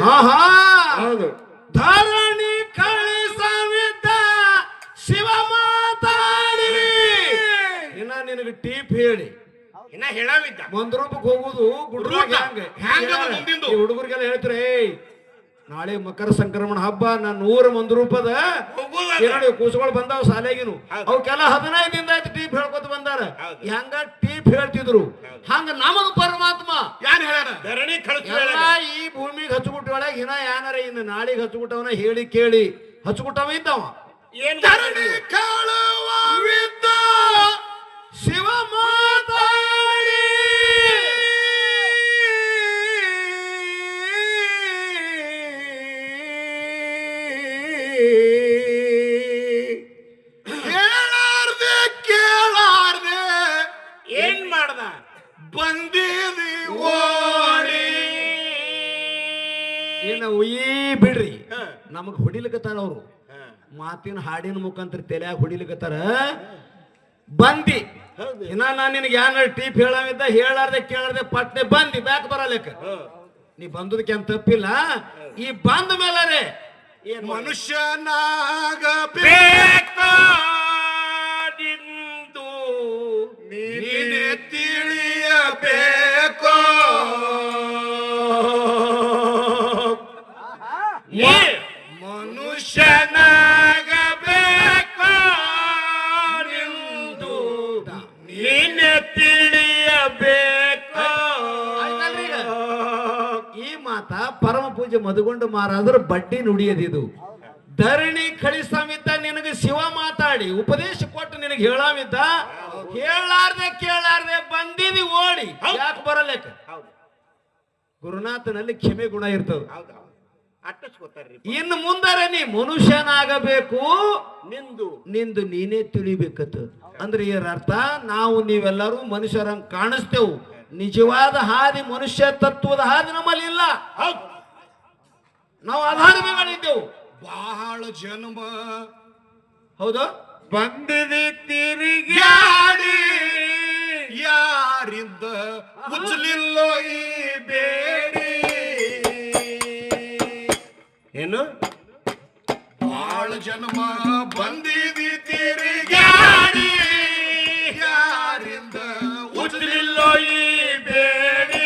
ಹಾ ಹಾ ಹೌದು. ಧರಣಿ ಕಳಿಸವಿದ್ದ ಶಿವ ಮಾತಾಡಿರಿ. ಇನ್ನ ನಿನಗೆ ಟೀಪ್ ಹೇಳಿ ಇನ್ನ ಹೇಳಾವಿದ್ದ ಮಂದ್ರೂಪಕ್ಕೆ ಹೋಗುದು ಗುಡ್ರಾಗ ಹ್ಯಾಂಗ ಮುಂದಿಂದು ಹುಡುಗರಿಗೆಲ್ಲ ಹೇಳ್ತೀರಿ ನಾಳೆ ಮಕರ ಸಂಕ್ರಮಣ ಹಬ್ಬ ನನ್ನ ಊರ ಮಂದ್ರೂಪದ ನೋಡಿ ಕೂಸುಗಳು ಬಂದಾವ ಶಾಲೆಗಿನು ಅವಕ್ಕೆಲ್ಲ 15 ದಿನ ಆಯ್ತು ಟೀಪ್ ಹೇಳ್ಕೊತ ಬಂದಾರ. ಹೆಂಗ ಟೀಪ್ ಹೇಳ್ತಿದ್ರು ಹಂಗ ನಮಗ್ ಪರಮಾತ್ಮ ಯಾರು ಹೇಳ್ಯಾರ ಧರಣಿ ಎಲ್ಲ ಈ ಭೂಮಿಗೆ ಹಚ್ಚುಗುಟ್ಟ ಒಳಗೆ ಹಿನ ಯಾನಾರ ಇನ್ನು ನಾಳಿಗೆ ಹಚ್ಚುಗುಟ್ಟವನ ಹೇಳಿ ಕೇಳಿ ಹಚ್ಚುಗುಟ್ಟವ ಇದ್ದವ ಏನ್ ಧರಣಿ ಕೇಳುವಿದ್ದ ಶಿವ ಮಾತಾಡಿ ಹೇಳಾರ್ದೆ ಕೇಳಾರ್ದೆ ಏನ್ ಮಾಡ್ದ ಬಂದಿದಿ ಓಡಿ. ಏನು ಈ ಬಿಡ್ರಿ ನಮಗ್ ಹೊಡಿಲಿಕತ್ತಾರ ಅವ್ರು ಮಾತಿನ ಹಾಡಿನ ಮುಖಾಂತರ ತಲೆಯಾಗ ಹೊಡಿಲಿಕತ್ತಾರ. ಬಂದಿ ಇನ್ನ ನಾನು ನಿನಗೆ ಏನಾರ ಟೀಪ್ ಹೇಳವಿದ್ದ ಹೇಳಾರ್ದೆ ಕೇಳಾರ್ದೆ ಪಟ್ನೆ ಬಂದಿ ಬ್ಯಾಕ್ ಬರಲಿಕ್ಕ ನೀ ಬಂದದಕ್ಕೆ ಅಂತ ತಪ್ಪಿಲ್ಲ. ಈ ಬಂದ ಮೇಲೆ ಮನುಷ್ಯನಾಗಬೇಕು ನೀನೆ ತಿಳಿಯಬೇಕು. ಮನುಷ್ಯನಾಗಬೇಕು ನಿಂದು ನೀನೆ ತಿಳಿಯಬೇಕು. ಈ ಮಾತ ಪರಮ ಪೂಜೆ ಮಧುಗೊಂಡು ಮಾರಾದ್ರ ಬಡ್ಡಿ ನುಡಿಯದಿದು. ಧರಣಿ ಕಳಿಸಮಿದ್ದ ನಿನಗೆ ಶಿವ ಮಾತಾಡಿ ಉಪದೇಶ ಕೊಟ್ಟು ನಿನಗೆ ಹೇಳಾಮಿದ್ದ ಹೇಳಾರ್ದೆ ಕೇಳಾರ್ದೆ ಬಂದಿದಿ ಓಡಿ ಯಾಕೆ ಬರಲೇಕ. ಗುರುನಾಥನಲ್ಲಿ ಕ್ಷಮೆ ಗುಣ ಇರ್ತದ. ಇನ್ನು ಮುಂದರೆ ನೀ ಮನುಷ್ಯನಾಗಬೇಕು ನಿಂದು ನೀನೇ ತಿಳಿಬೇಕತ್ತ. ಅಂದ್ರೆ ಇದರ ಅರ್ಥ ನಾವು ನೀವೆಲ್ಲರೂ ಮನುಷ್ಯರಂಗ್ ಕಾಣಿಸ್ತೇವು, ನಿಜವಾದ ಹಾದಿ ಮನುಷ್ಯ ತತ್ವದ ಹಾದಿ ನಮ್ಮಲ್ಲಿ ಇಲ್ಲ. ನಾವು ಅಧಾರ್ಮಿಗಳಿದ್ದೆವು. ಬಹಳ ಜನ್ಮ ಹೌದು ಬಂದಿದೆ ತಿರುಗಾಡಿ ಯಾರಿಂದ ಮುಚ್ಚಲಿಲ್ಲೋ ಈ ಬೇಡಿ. ಏನು ಬಹಳ ಜನ್ಮ ಬಂದಿದೆ ತಿರುಗಾಡಿ ಯಾರಿಂದ ಮುಚ್ಚಲಿಲ್ಲೋ ಈ ಬೇಡಿ.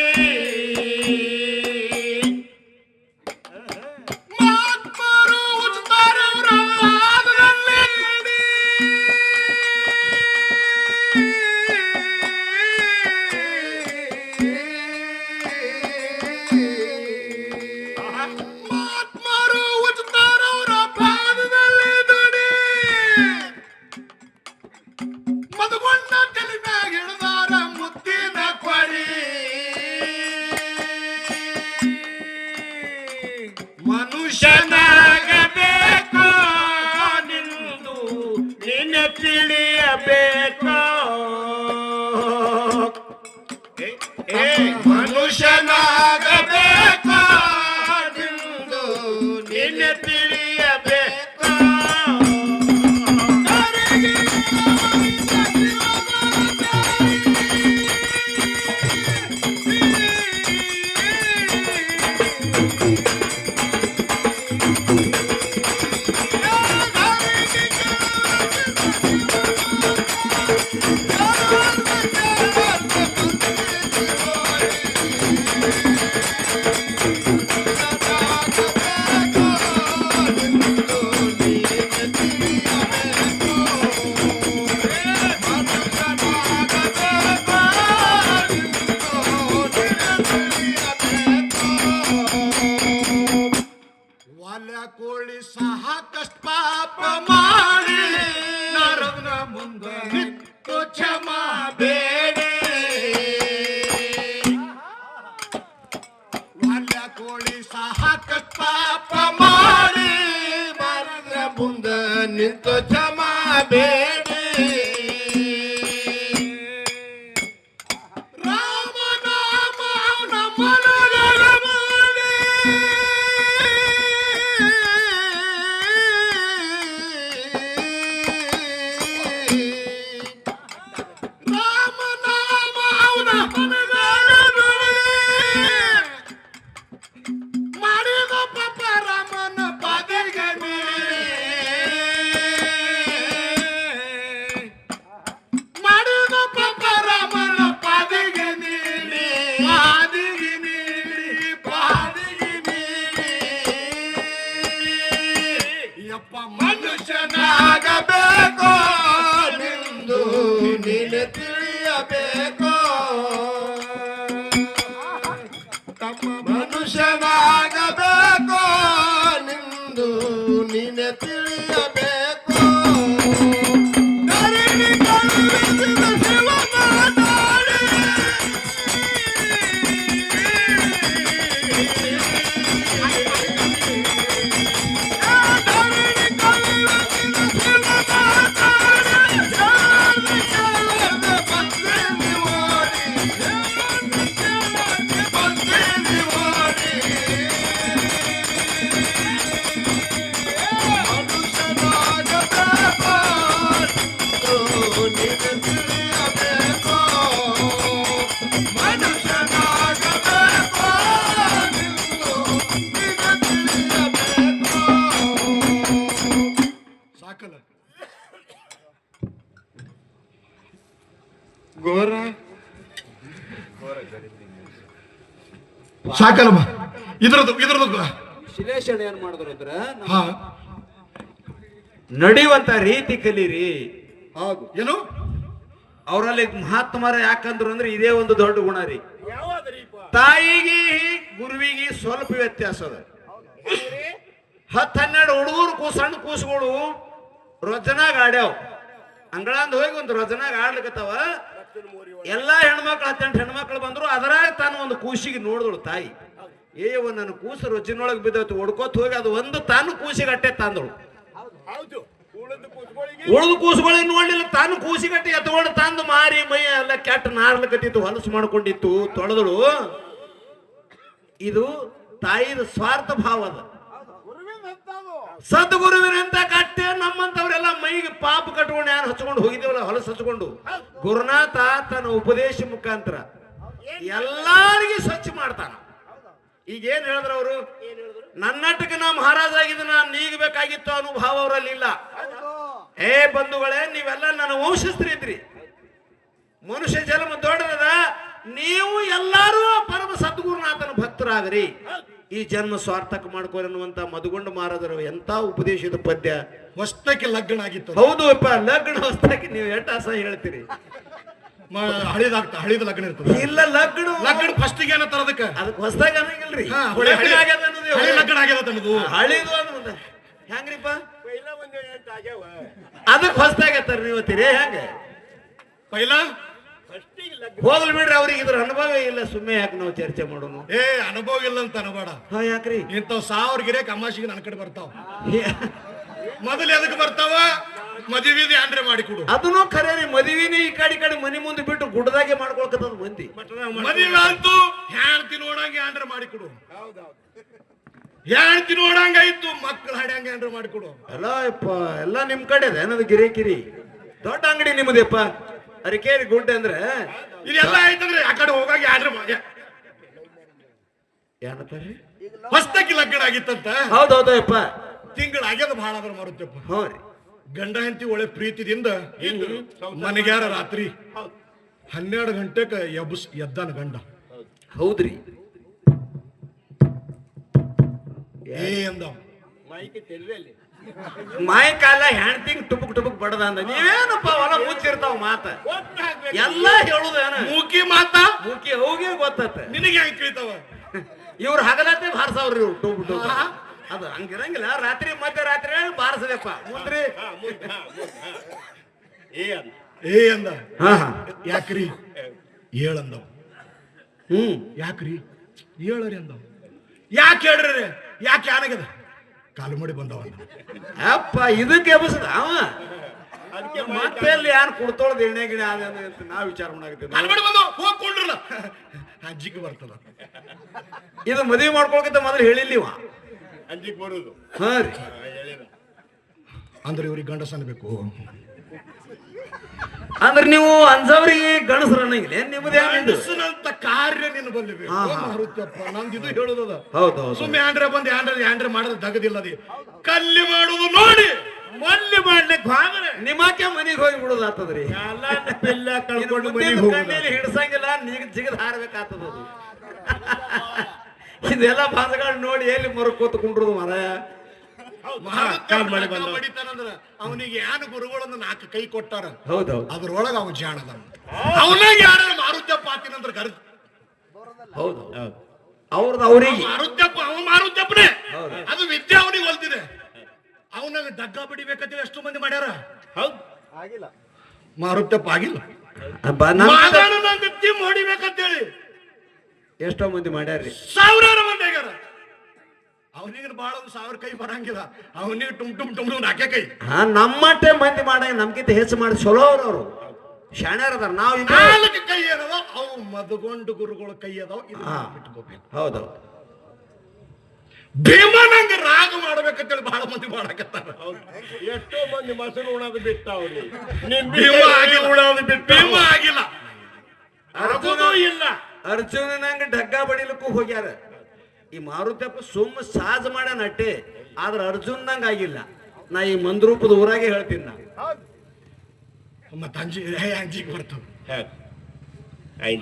ಮಹಾತ್ಮರು ಉಚ್ಚಾರವ್ರ ಆದರಲ್ಲಿ ಮಹಾತ್ಮರು ಉಚ್ಚಾರವ್ರ ಪಾದದಲ್ಲಿ ದುಡಿ ಮದುಗೊಂಡ ತಲೆ ಮ್ಯಾಗ ಹಿಡಿದಾರ ಮುತ್ತಿನ ಕೊಡಿ. ಮನುಷ್ಯನಾಗಬೇಕು ನಿಂದು ನಿನ್ನೆ ತಿಳಿಯಬೇಕು. ಮನುಷ್ಯನಾಗಬೇಕು ನಿಂದು ನಿನ್ನೆ ತಿಳಿಯಬೇಕು. ವಾಲ್ಯ ಕೋಳಿ ಸಾಕಷ್ಟು ಪಾಪ ಮಾಡಿ ನರದ್ರ ಮುಂದೆ ನಿತ್ತು ಕ್ಷಮಾ ಬೇಡಿ. ವಾಲ್ಯ ಕೋಳಿ ಸಾಕಷ್ಟು ಪಾಪ ಮಾಡಿ ನರದ್ರ ಮುಂದೆ ನಿತ್ತು ಕ್ಷಮಾ ಬೇಡಿ. ರಾಮನಾಮ ನಮ್ಮನಗಳ ಮಾಡಿ ರಾಮನಾಮ ಅವನ ಮನಗಳ ಮಾಡಿ ಸಾಕಲ್ಲಮ್ಮ ಇದ್ರದ್ದು ವಿಶ್ಲೇಷಣೆ ಏನ್ ಮಾಡಿದ್ರು ಅಂದ್ರ ಹಾ ನಡೆಯುವಂತ ರೀತಿ ಕಲೀರಿ. ಹೌದು ಏನು ಅವರಲ್ಲಿ ಮಹಾತ್ಮರ ಯಾಕಂದ್ರು ಅಂದ್ರೆ ಇದೇ ಒಂದು ದೊಡ್ಡ ಗುಣ ರೀ. ತಾಯಿಗೆ ಗುರುವಿಗೆ ಸ್ವಲ್ಪ ವ್ಯತ್ಯಾಸ ಅದ. 10-12 ಹುಡುಗರು ಸಣ್ಣ ಕೂಸುಗಳು ರೊಜನಾಗ ಆಡ್ಯಾವ. ಅಂಗಳಂದ್ ಹೋಗಿ ಒಂದು ರೊಜನಾಗ ಆಡ್ಲಿಕತ್ತಾವ. ಎಲ್ಲಾ ಹೆಣ್ಮಕ್ಳು 18 ಹೆಣ್ಮಕ್ಳು ಬಂದ್ರು. ಅದರಾಗ ತಾನು ಒಂದು ಕೂಸಿಗೆ ನೋಡಿದಳು ತಾಯಿ. ನನ್ನ ಕೂಸು ರೊಜಿನೊಳಗೆ ಬಿದ್ದೈತಿ, ಹೊಡ್ಕೋತ ಹೋಗಿ ಅದು ಒಂದು ತಾನು ಕೂಸಿಗೆ ಅಟ್ಟೆ ತಂದಳು. ಉಳಿದು ಕೂಸುಗಳಿಗೆ ನೋಡ್ಲಿಲ್ಲ, ತಾನು ಕೂಸಿಗಟ್ಟೆ ಎತ್ಕೊಂಡು ತಂದು ಮಾರಿ ಮೈ ಎಲ್ಲ ಕೆಟ್ಟ ನಾರ್ಲಕತ್ತಿತ್ತು, ಹೊಲಸು ಮಾಡ್ಕೊಂಡಿತ್ತು, ತೊಳೆದಳು. ಇದು ತಾಯಿದ ಸ್ವಾರ್ಥ ಭಾವ ಅದ. ಸದ್ಗುರುವಿನಂತ ಕಟ್ಟೆ ನಮ್ಮಂತವ್ರೆಲ್ಲ ಮೈಗೆ ಪಾಪ ಕಟ್ಕೊಂಡು ಯಾರು ಹಚ್ಕೊಂಡು ಹೋಗಿದ್ದೇವಲ್ಲ, ಹೊಲಸು ಹಚ್ಕೊಂಡು, ಗುರುನಾಥ ತನ್ನ ಉಪದೇಶ ಮುಖಾಂತರ ಎಲ್ಲಾರಿಗೆ ಸ್ವಚ್ಛ ಮಾಡ್ತಾನ. ಈಗ ಏನ್ ಹೇಳಿದ್ರು ಅವರು, ನನ್ನಟ್ಟಕ್ಕೆ ನಾ ಮಹಾರಾಜ ಆಗಿದ್ದು ನಾನು ನೀಗಬೇಕಾಗಿತ್ತು ಅನ್ನೋ ಭಾವ ಅವರಲ್ಲಿ ಇಲ್ಲ. ಬಂಧುಗಳೇ, ನೀವೆಲ್ಲ ನನ್ನ ವಂಶಸ್ಥರಿದ್ರಿ. ಮನುಷ್ಯ ಜನ್ಮ ದೊಡ್ಡದ. ನೀವು ಎಲ್ಲಾರು ಪರಮ ಸದ್ಗುರುನಾಥನ ಭಕ್ತರಾಗ್ರಿ. ಈ ಜನ್ಮ ಸ್ವಾರ್ಥಕ ಮಾಡ್ಕೋರಿ ಅನ್ನುವಂತ ಮಧುಗೊಂಡ ಮಹಾರಾಜರು ಎಂತ ಉಪದೇಶದ ಪದ್ಯ. ಹೊಸ್ತಕ್ಕೆ ಲಗ್ನ ಆಗಿತ್ತು. ಹೌದು ಅಪ್ಪ, ಲಗ್ನ ಹೊಸ್ತಕ್ಕೆ ನೀವು ಎಷ್ಟು ಅಸಹ್ಯ ಹೇಳ್ತೀರಿ. ಹಳಿದ ಲಗ್ನ ಇರ್ತದೆ. ಇಲ್ಲ, ಲಗ್ನ ಫಸ್ಟಿಗೆ ಏನ ತರದಕ್ಕೆ ಅದಕ್ಕೆ ಹೊಸ್ದಾಗ ಅನ್ನಂಗಿಲ್ರಿ. ಲಗ್ನ ಆಗ್ಯದ ತನ್ನದು ಹಳಿದು ಅನ್ನೋದು ಹೆಂಗ್ರಿಪ್ಪ, ಅದಕ್ಕೆ ಹೊಸ್ತಾಗತ್ತಾರ ನೀವತ್ತೀರಿ ಹೆಂಗ. ಪೈಲ ಹೋಗ್ಲಿ ಬಿಡ್ರಿ, ಅವ್ರಿಗೆ ಇದ್ರ ಅನುಭವ ಇಲ್ಲ. ಸುಮ್ಮನೆ ಯಾಕೆ ನಾವು ಚರ್ಚೆ ಮಾಡೋಣ. ಅನುಭವ ಇಲ್ಲ ಅಂತ ಅನಬೇಡ. ಯಾಕ್ರಿ? ಇಂಥವ್ 1000 ಗಿರೆ ಅಮಾಸಿಗೆ ನನ್ನ ಕಡೆ ಬರ್ತಾವ. ಮೊದಲು ಎದಕ್ಕೆ ಬರ್ತಾವ? ಮದುವೆ ಆಂಡ್ರೆ ಮಾಡಿ ಕೊಡು. ಅದನ್ನು ಖರೆ ರೀ. ಮದುವಿನ ಈ ಕಡೆ ಮನಿ ಮುಂದೆ ಬಿಟ್ಟು ಗುಡ್ಡದಾಗೆ ಮಾಡ್ಕೊಳ್ಕತ್ತ ಮಂದಿ. ಮದುವೆ ಆಯ್ತು, ಹೆಣ್ತಿ ನೋಡಂಗೆ ಆಂಡ್ರೆ ಮಾಡಿ ಕೊಡು. ಹೆಣ್ತಿ ನೋಡಂಗ ಆಯ್ತು, ಮಕ್ಕಳು ಹಾಡ್ಯಾಂಗೆ ಆಂಡ್ರೆ ಮಾಡಿ ಕೊಡು. ಎಲ್ಲ ನಿಮ್ ಕಡೆ ಏನದು ಗಿರಿ ದೊಡ್ಡ ಅಂಗಡಿ ನಿಮ್ಮದಪ್ಪ. ಅರಿಕೇರಿ ಗುಡ್ಡ ಅಂದ್ರೆ ಇದೆಲ್ಲ ಆಯ್ತಂದ್ರೆ ಆ ಕಡೆ ಹೋಗಾಗಿ ಆಂಡ್ರೆ ಮಾಡಿ ಏನಂತಾರೆ. ಹೊಸ್ತಕ್ಕೆ ಲಗ್ನ ಆಗಿತ್ತಂತ. ಹೌದೌದಪ್ಪ, ತಿಂಗಳು ಆಗ್ಯದ ಬಹಳ ಆದ್ರೆ ಮಾರುತ್ತಪ್ಪ. ಹ್ಞೂ ರೀ. ಗಂಡ ಹೆಂಡತಿ ಒಳ್ಳೆ ಪ್ರೀತಿದಿಂದ ಮನೆಗ್ಯಾರ ರಾತ್ರಿ 12 ಗಂಟೆಗೆ ಎದ್ದಾನ ಗಂಡ. ಹೌದ್ರಿ. ಅಂದ ಮಾಯ ಕಾಲ ಹೆಣ್ತಿಂಗ್ ಟುಬುಕ್ ಬಡದ ಅಂದ. ನೀವೇನಪ್ಪ ಹೊಲ ಮುಚ್ಚಿರ್ತಾವ ಮಾತ ಎಲ್ಲ ಹೇಳುದೇನ. ಮೂಕಿ ಮಾತ ಮೂಕಿ ಹೋಗಿ ಗೊತ್ತ. ನಿನಗೆ ಹೆಂಗ್ ಕೇಳ್ತಾವ? ಇವ್ರು ಹಗಲತ್ತೆ ಬಾರ್ಸವ್ರಿ. ಇವ್ರು ಟುಬು ಅದು ಹಂಗಿರಂಗಿಲ್ಲ. ರಾತ್ರಿ ಮಧ್ಯರಾತ್ರಿ ಬಾರಿಸದಪ್ಪ ಮುಂದ್ರಿ. ಅಂದ ಯಾಕ್ರಿ ಹೇಳಂದವ್. ಯಾಕ್ರಿ ಹೇಳರಿ ಅಂದವ್. ಯಾಕೆ ಹೇಳ್ರಿ? ಯಾಕೆ ಯಾನಾಗ್ಯದ? ಕಾಲು ಮಾಡಿ ಬಂದವ ಅಪ್ಪ ಇದಕ್ಕೆ ಎಬಸದ ಅವ ಮತ್ತೆ ಅಲ್ಲಿ ಯಾರು ಕುಡ್ತೋಳ್ದು ಎಣ್ಣೆ ಗಿಡ ಅದ ಅಂತ ನಾವು ವಿಚಾರ ಮಾಡಾಕತ್ತೀವಿ. ಕಾಲು ಮಾಡಿ ಬಂದವ ಹೋಗ್ಕೊಂಡ್ರಲ್ಲ ಅಜ್ಜಿಗೆ ಬರ್ತದ. ಇದು ಮದುವೆ ಮಾಡ್ಕೊಳಕಿಂತ ಮೊದಲು ಹೇಳಿಲ್ಲ ಇವ ಅಂಜಿಗೆ ಬರುದು. ಹಾ ರೀ ಅಂದ್ರೆ ಇವ್ರಿಗೆ ಗಂಡಸ ಅನ್ಬೇಕು. ಅಂದ್ರೆ ನೀವು ಅನ್ಸವ್ರಿಗೆ ಗಣಸರ ಅನ್ನಂಗಿಲ್ಲ ನಿಮ್ಮದೇ ಗಂಡಸನಂತ ಕಾರ್ಯ ನಿನ್ನ ಬಲ್ಲಿಬೇಕು. ಮಾರುತ್ತಪ್ಪ ನಂದು ಇದು ಹೇಳುದದ. ಹೌದು ಸುಮ್ಮನೆ ಆಂಡ್ರೆ ಬಂದು ಆಂಡ್ರೆ ಮಾಡೋದು ದಗದಿಲ್ಲದಿ ಕಲ್ಲಿ ಮಾಡುದು ನೋಡಿ ಮಲ್ಲಿ ಮಾಡ್ಲಿಕ್ಕೆ ಹೋದ್ರೆ ನಿಮ್ಮಕ್ಕೆ ಮನೆಗೆ ಹೋಗಿ ಬಿಡೋದು ಆಗ್ತದ್ರಿ. ಕಳ್ಕೊಂಡು ಹಿಡ್ಸಂಗಿಲ್ಲ ನೀಗ ಜಿಗದ್ ಹಾರ್ಬೇಕಾಗ್ತದ. ಇದೆಲ್ಲ ಭಾಷೆಗಳು ನೋಡಿ ಎಲ್ಲಿ ಮರ ಕೂತ್ಕೊಂಡ್ರದು ಮರಾಯ. ಅವನಿಗೆ ಏನು ಗುರುಗಳನ್ನು 4 ಕೈ ಕೊಟ್ಟಾರ. ಹೌದೌದು ಅದ್ರೊಳಗ ಅವ ಜಾಣದ. ಅವನಾಗ ಯಾರ ಮಾರುತ್ಯಪ್ಪ ಆತಿನಂದ್ರ ಕರೆದು. ಹೌದು ಅವ್ರದ್ದು ಅವ್ರಿಗೆ ಮಾರುತ್ಯಪ್ಪ ಅವ ಮಾರುತ್ಯಪ್ಪನೇ. ಅದು ವಿದ್ಯೆ ಅವನಿಗೆ ಹೊಲ್ತಿದೆ. ಅವನಾಗ ದಗ್ಗ ಬಡಿಬೇಕಂತೇಳಿ ಎಷ್ಟು ಮಂದಿ ಮಾಡ್ಯಾರ. ಹೌದು ಆಗಿಲ್ಲ. ಮಾರುತ್ಯಪ್ಪ ಆಗಿಲ್ಲ. ಹೊಡಿಬೇಕಂತೇಳಿ ಎಷ್ಟೋ ಮಂದಿ ಮಾಡ್ಯಾರ್ರಿ. 1000 ಮಂದಿ ಆಗ್ಯಾರ. ಅವನಿಗೆ ಬಾಳ 1000 ಕೈ ಬರಂಗಿಲ್ಲ. ಅವನಿಗೆ ಟುಮ್ 4 ಕೈ. ನಮ್ಮಟ್ಟೆ ಮಂದಿ ಮಾಡಂಗ ನಮ್ಗಿಂತ ಹೆಚ್ಚು ಮಾಡಿ ಚಲೋ ಅವ್ರು ಶಾಣ್ಯಾರ ಅದಾರ. ನಾವು 4 ಕೈ ಏನವ ಅವು ಮದಗೊಂಡು ಗುರುಗಳ ಕೈ ಅದಾವ. ಇಟ್ಕೋಬೇಕು. ಹೌದೌದು ಭೀಮನಂಗ ರಾಗ ಮಾಡ್ಬೇಕಂತೇಳಿ ಬಹಳ ಮಂದಿ ಮಾಡಕತ್ತಾರ. ಎಷ್ಟೋ ಮಂದಿ ಮೊಸರು ಉಣೋದು ಬಿಟ್ಟ ಅವ್ರಿಗೆ. ಭೀಮ ಆಗಿಲ್ಲ. ಅರ್ಜುನ ಇಲ್ಲ. ಅರ್ಜುನನಂಗ ಡಗ್ಗ ಬಡಿಲಕ್ಕೂ ಹೋಗ್ಯಾರ. ಈ ಮಾರುತಪ್ಪ ಸುಮ್ಮ ಸಾಜ್ ಮಾಡ್ಯಾನ ಅಟ್ಟೆ. ಆದ್ರ ಅರ್ಜುನ್ನಂಗ ಆಗಿಲ್ಲ. ನಾ ಈ ಮಂದ್ರೂಪದ ಊರಾಗೆ ಹೇಳ್ತೀನಿ. ನಾ ಮತ್ತ ಅಂಜಿಗೆ ಬರ್ತವ.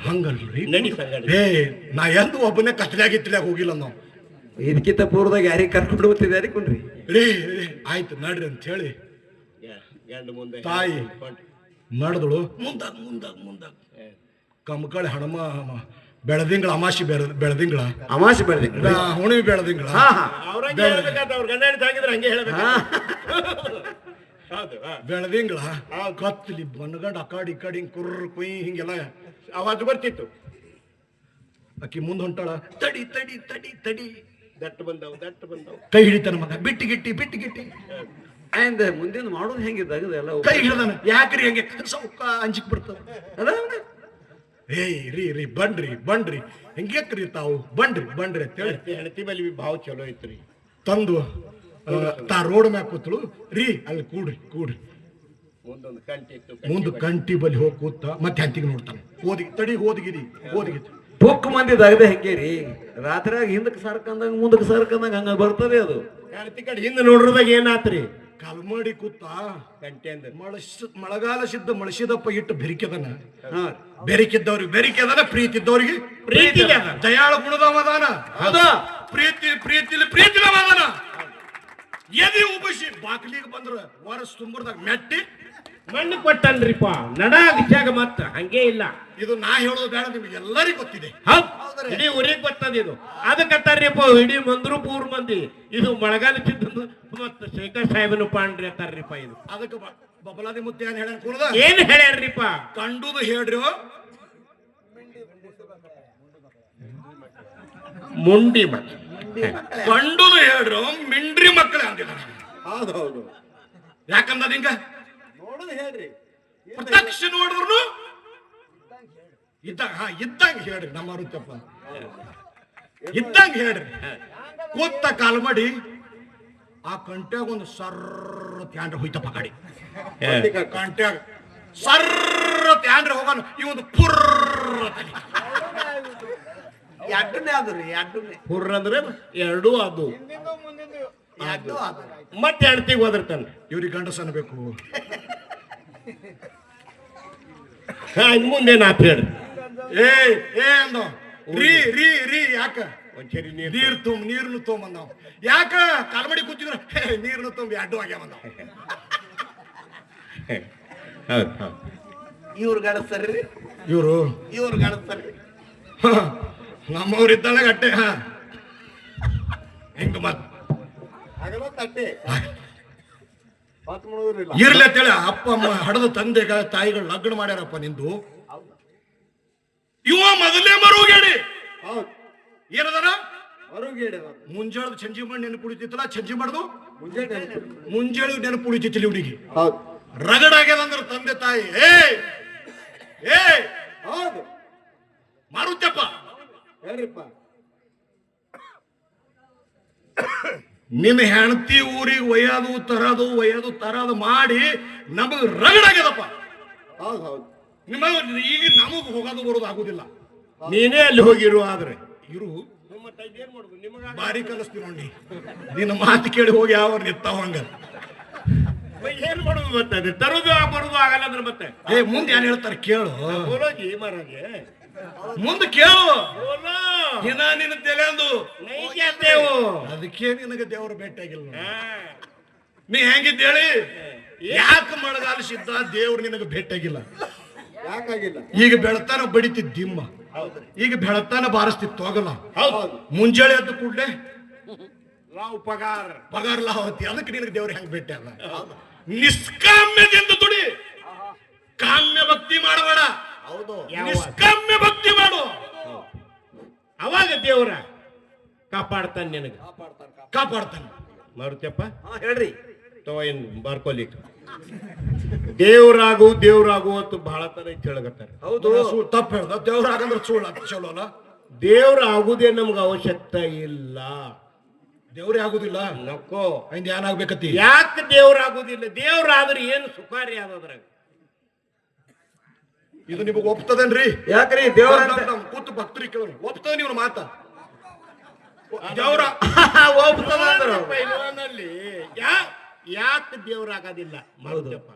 ಹಂಗಲ್ರಿ ನಡಿ ಸಂಗಡಿ. ಏ ನಾ ಎಂದು ಒಬ್ಬನೇ ಕತ್ಲಾಗಿತ್ಲಾಗ ಹೋಗಿಲ್ಲ ನಾವು ಇದಕ್ಕಿಂತ ಪೂರ್ವದಾಗ ಯಾರಿಗೆ ಕರ್ಕೊಂಡು ಹೋಗ್ತಿದ್ದೆ ಯಾರಿಕೊಂಡ್ರಿ ರೀ ಆಯ್ತು ನಡ್ರಿ ಅಂತ ಹೇಳಿ ಗಂಡು ಮುಂದೆ ತಾಯಿ ನಡೆದಳು ಮುಂದಾಗ ಕಮ್ಕಳಿ ಹಣಮ ಬೆಳದಿಂಗಳ ಅಮಾಸಿ ಬೆಳದಿಂಗಳ ಅಮಾಸೆ ಬೆಳೆದಿ ಹುಣಿವಿ ಬೆಳದಿಂಗಳ ಅವ್ರಂಗೆ ಹೇಳ್ಬೇಕಾದ್ರೆ ಅವ್ರ ಗಂಡ ಹೆಂಡತಿ ಆಗಿದ್ರೆ ಹಂಗೆ ಹೇಳ್ಬೇಕು. ಹೌದು ಬೆಳದಿಂಗಳ ಕತ್ತಲಿ ಬನ್ಗಂಡ್ ಅಕಾಡಿ ಈ ಕಡೆ ಹಿಂಗ್ ಕುರ್ರ ಕುಯ್ ಹಿಂಗೆಲ್ಲ ಅವಾಜ್ ಬರ್ತಿತ್ತು. ಅಕ್ಕಿ ಮುಂದೆ ಹೊಂಟಾಳ ತಡಿ ತಡಿ ತಡಿ ತಡಿ ದಟ್ಟು ಬಂದವು ಕೈ ಹಿಡಿತಾನ ಮಗ ಬಿಟ್ಟಿಗಿಟ್ಟಿ ಅಂದ ಮುಂದಿನ ಮಾಡೋದು ಹೆಂಗಿದ್ದಾಗ ಎಲ್ಲ ಕೈ ಹಿಡ್ದಾನ ಯಾಕ್ರಿ ಹಂಗೆ ಸೌಕ ಅಂಜಿಕ್ ಬಿಡ್ತದ ಅದ ಏಯ್ ರೀ ಬನ್ರಿ ಹೆಂಗ್ಯಾಕ್ರಿ ತಾವು ಬನ್ರಿ ಅಂತ ಹೇಳಿ ಹೆಂಡತಿ ಬಲಿ ಭಾವ ಚಲೋ ಐತ್ರಿ. ತಂದು ತಾ ರೋಡ್ ಮ್ಯಾಗ ಕೂತಳು ರೀ ಅಲ್ಲಿ ಕೂಡ್ರಿ ಮುಂದೊಂದು ಕಂಟಿ ಇತ್ತು. ಮುಂದೆ ಕಂಟಿ ಬಲಿ ಹೋಗಿ ಕೂತ ಮತ್ತೆ ಹಂತಿಗೆ ನೋಡ್ತಾನೆ ಓದಿಗಿದಿ ಬುಕ್ ಮಂದಿದಾಗದೆ ಹೆಂಗೆ ರೀ ರಾತ್ರಿಯಾಗ ಹಿಂದಕ್ಕೆ ಸರ್ಕಂದಾಗ ಮುಂದಕ್ಕೆ ಸರ್ಕಂದಾಗ ಹಂಗ ಬರ್ತದೆ ಅದು. ಹೆಂಡತಿ ಕಡೆ ಹಿಂದೆ ನೋಡ್ರದಾಗ ಏನಾತ್ರಿ ಕಲ್ಮಡಿ ಕೂತ ಕಂಟಿ ಅಂದ ಮಳೆಗಾಲ ಸಿದ್ಧ ಮಳಸಿದಪ್ಪ ಇಟ್ಟು ಬೆರಿಕೆದನ ಹಾ ಬೆರಿಕಿದ್ದವ್ರಿಗೆ ಬೆರಿಕೆದನ ಪ್ರೀತಿ ಇದ್ದವ್ರಿಗೆ ಪ್ರೀತಿ ದಯಾಳ ಗುಣದವದಾನ ಹೌದಾ ಪ್ರೀತಿಲವದಾನ ಎದಿ ಉಬಸಿ ಬಾಕ್ಲಿಗೆ ಬಂದ್ರ ವರ್ಷ ತುಂಬರ್ದಾಗ ಮೆಟ್ಟಿ ಮಣ್ಣು ಕೊಟ್ಟನ್ರಿಪ್ಪ ನಡಾಗ ಮತ್ತ ಹಂಗೆ ಇಲ್ಲ. ಇದು ನಾ ಹೇಳೋದು ಬೇಡ ನಿಮ್ಗೆ ಎಲ್ಲರಿಗೂ ಗೊತ್ತಿದೆ. ಹೌದ್ ಇಡೀ ಊರಿಗೆ ಗೊತ್ತದ ಇದು. ಅದಕ್ಕತ್ತಾರ್ರಿಪ್ಪ ಇಡೀ ಮಂದ್ರು ಪೂರ್ ಮಂದಿ ಇದು ಮಳೆಗಾಲ ಚಿದ್ದು ಮತ್ತ ಶೇಖರ್ ಸಾಹೇಬನು ಪಾಂಡ್ರಿ ಅತ್ತಾರ್ರಿಪ್ಪ ಇದು. ಅದಕ್ಕೆ ಬಬಲಾದಿ ಮುತ್ತೆ ಏನ್ ಹೇಳ ಕುಣದ ಏನ್ ಹೇಳ್ಯಾರ್ರಿಪ್ಪ ಕಂಡುದು ಹೇಳ್ರಿ ಮುಂಡಿ ಮತ್ ಕಂಡುದು ಹೇಳ್ರಿ ಮಿಂಡ್ರಿ ಮಕ್ಕಳೇ ಅಂದಿಲ್ಲ. ಹೌದೌದು ಯಾಕಂದ ಹಿಂಗ ನೋಡುದು ಹೇಳ್ರಿ ಪ್ರತ್ಯಕ್ಷ ನೋಡಿದ್ರು ಇದ್ದಂಗ ಹೇಳ್ರಿ ನಮ್ಮ ಅರುತ್ತಪ್ಪ ಇದ್ದಂಗ ಹೇಳ್ರಿ ಕೂತ ಕಾಲ್ ಮಾಡಿ ಆ ಕಂಟ್ಯಾಗ ಒಂದು ಸರ್ರ ತ್ಯಾಂಡ್ರ ಹೋಯ್ತಪ್ಪ ಗಾಡಿ ಕಂಟ್ಯಾಗ ಸರ್ರ ತ್ಯಾಂಡ್ರ ಹೋಗೋಣ ಈ ಒಂದು ಪುರ್ರ ತಲಿ ಎಡ್ಡನೇ ಆದ್ರಿ ಎಡ್ಡನೇ ಹುರ್ರ ಅಂದ್ರೆ ಎರಡೂ ಅದು ಮತ್ತೆ ಹೆಂಡತಿಗೆ ಹೋದಿರ್ತಾನೆ ಇವ್ರಿಗೆ ಗಂಡಸ ಅನ್ಬೇಕು. ಮುಂದೇನಾತ್ ಹೇಳ್ರಿ ಏ ಅಂದ ರೀ ಯಾಕ ಒಂದ್ಸರಿ ನೀರ್ನು ತೊಗೊಂಬಂದಾವ್ ಯಾಕ ಕಾಲ್ಮಡಿ ಕೂತಿದ್ರ ನೀರ್ನು ತುಂಬಿ ಅಡ್ಡು ಆಗ್ಯಾವಂದ ಇವ್ರು ಗಡಸ್ತಾರ್ರಿ ಇವ್ರು ಗಡಸ್ತಾರ್ರಿ ನಮ್ಮವ್ರಿದ್ದಾಳೆ ಗಟ್ಟೆ ಹೆಂಗ ಮತ್ ತಟ್ಟೆ ಇರ್ಲಿ ಅಂತೇಳಿ ಅಪ್ಪ ಅಮ್ಮ ಹಡದ ತಂದೆಗ ತಾಯಿಗಳು ಲಗ್ನ ಮಾಡ್ಯಾರಪ್ಪ ನಿಂದು ಇವ ಮೊದಲೇ ಮರುಗೇಡಿ ಏನದಾರ ಮುಂಜಾಳದ ಚಂಜಿ ಮಾಡಿ ನೆನಪು ಉಳಿತಿತ್ತಲ್ಲ ಚಂಜಿ ಮಾಡುದು ಮುಂಜಾಳು ನೆನಪು ಉಳಿತಿತ್ತಿಲ್ಲ ಇವನಿಗೆ ರಗಡಾಗ್ಯದಂದ್ರ ತಂದೆ ತಾಯಿ ಏ ಮಾರುತ್ತಪ್ಪ ನಿನ್ನ ಹೆಂಡತಿ ಊರಿಗೆ ಒಯ್ಯೋದು ತರದು ಮಾಡಿ ನಮಗ್ ರಗಡಾಗ್ಯದಪ್ಪ. ನಿಮ್ಮ ಈಗ ನಮಗ್ ಹೋಗೋದು ಬರೋದು ಆಗುದಿಲ್ಲ. ನೀನೇ ಅಲ್ಲಿ ಹೋಗಿರು ಆದ್ರೆ ಇರು ಬಾರಿ ಕಲಿಸ್ತೀವಿ ನೋಡಿ ನಿನ್ನ ಮಾತು ಕೇಳಿ ಹೋಗಿ ಯಾವ ನಿತ್ತಾವ ಹಂಗ ಏನ್ ಮಾಡೋದು ಮತ್ತೆ ತರೋದು ಬರೋದು ಆಗಲ್ಲ ಅಂದ್ರೆ ಮತ್ತೆ ಮುಂದೆ ಏನ್ ಹೇಳ್ತಾರೆ ಕೇಳು ಬೋಲೋಗಿ ಮಹಾರಾಜೆ ಮುಂದೆ ಕೇಳು ದಿನ ನಿನ್ನ ತಲೆ ಅಂದು ಅದಕ್ಕೆ ನಿನಗೆ ದೇವರು ಭೇಟಿಯಾಗಿಲ್ಲ ನೀ ಹೆಂಗಿದ್ದೇಳಿ ಯಾಕೆ ಮಳೆಗಾಲಿಸಿದ್ದ ದೇವ್ರು ನಿನಗೆ ಭೇಟಿಯಾಗಿಲ್ಲ ಈಗ ಬೆಳತಾನ ಬಡಿತಿದ್ದಿಮ್ಮ ಈಗ ಬೆಳತಾನ ಬಾರಿಸ್ತಿತ್ತು ಹೋಗಲ್ಲ ಮುಂಜಾನೆ ಎದ್ದು ಕೂಡ್ಲೆ ಪಗಾರ ಲಾವತಿ ಅದಕ್ಕೆ ನಿನಗೆ ದೇವ್ರು ಹೆಂಗ್ ಭೇಟಿ ಅಲ್ಲ ನಿಷ್ಕಾಮ್ಯದಿಂದ ದುಡಿ ಕಾಮ್ಯ ಭಕ್ತಿ ಮಾಡಬೇಡ ನಿಷ್ಕಾಮ್ಯ ಭಕ್ತಿ ಮಾಡು ಅವಾಗ ದೇವ್ರ ಕಾಪಾಡ್ತಾನೆ ನಿನಗೆ ಕಾಪಾಡ್ತಾನೆ ಮಾರುತ್ಯಪ್ಪ ಹೇಳ್ರಿ ತೋಯನ್ ಬಾರ್ಕೊಲಿಕ್ ದೇವ್ರಾಗು ಅಂತ ಬಹಳ ತರ ಹೇಳಕತ್ತಾರೆ. ಹೌದು ತಪ್ಪು ಹೇಳ್ದ ದೇವ್ರಾಗಂದ್ರೆ ಸುಳ್ಳು ಚಲೋ ಅಲ್ಲ ದೇವ್ರ ಆಗುದೇ ನಮ್ಗೆ ಅವಶ್ಯಕತೆ ಇಲ್ಲ. ದೇವ್ರೇ ಆಗುದಿಲ್ಲ ನಕ್ಕೋ ಹಿಂದ ಏನಾಗ್ಬೇಕತಿ ಯಾಕೆ ದೇವ್ರಾಗುದಿಲ್ಲ? ದೇವ್ರಾದ್ರೆ ಏನು ಸುಖಾರಿ ಆದ್ರಾಗ ಇದು ನಿಮಗೆ ಒಪ್ತದೇನ್ರಿ? ಯಾಕ್ರಿ ದೇವ್ರ ಕೂತು ಭಕ್ತರಿಗೆ ಕೇಳೋಣ ಒಪ್ತದ ನೀವು ಮಾತ ದೇವ್ರ ಪೈಲ್ವಾನಲ್ಲಿ ಯಾಕೆ ದೇವ್ರಾಗೋದಿಲ್ಲ ಮಾರುತಪ್ಪ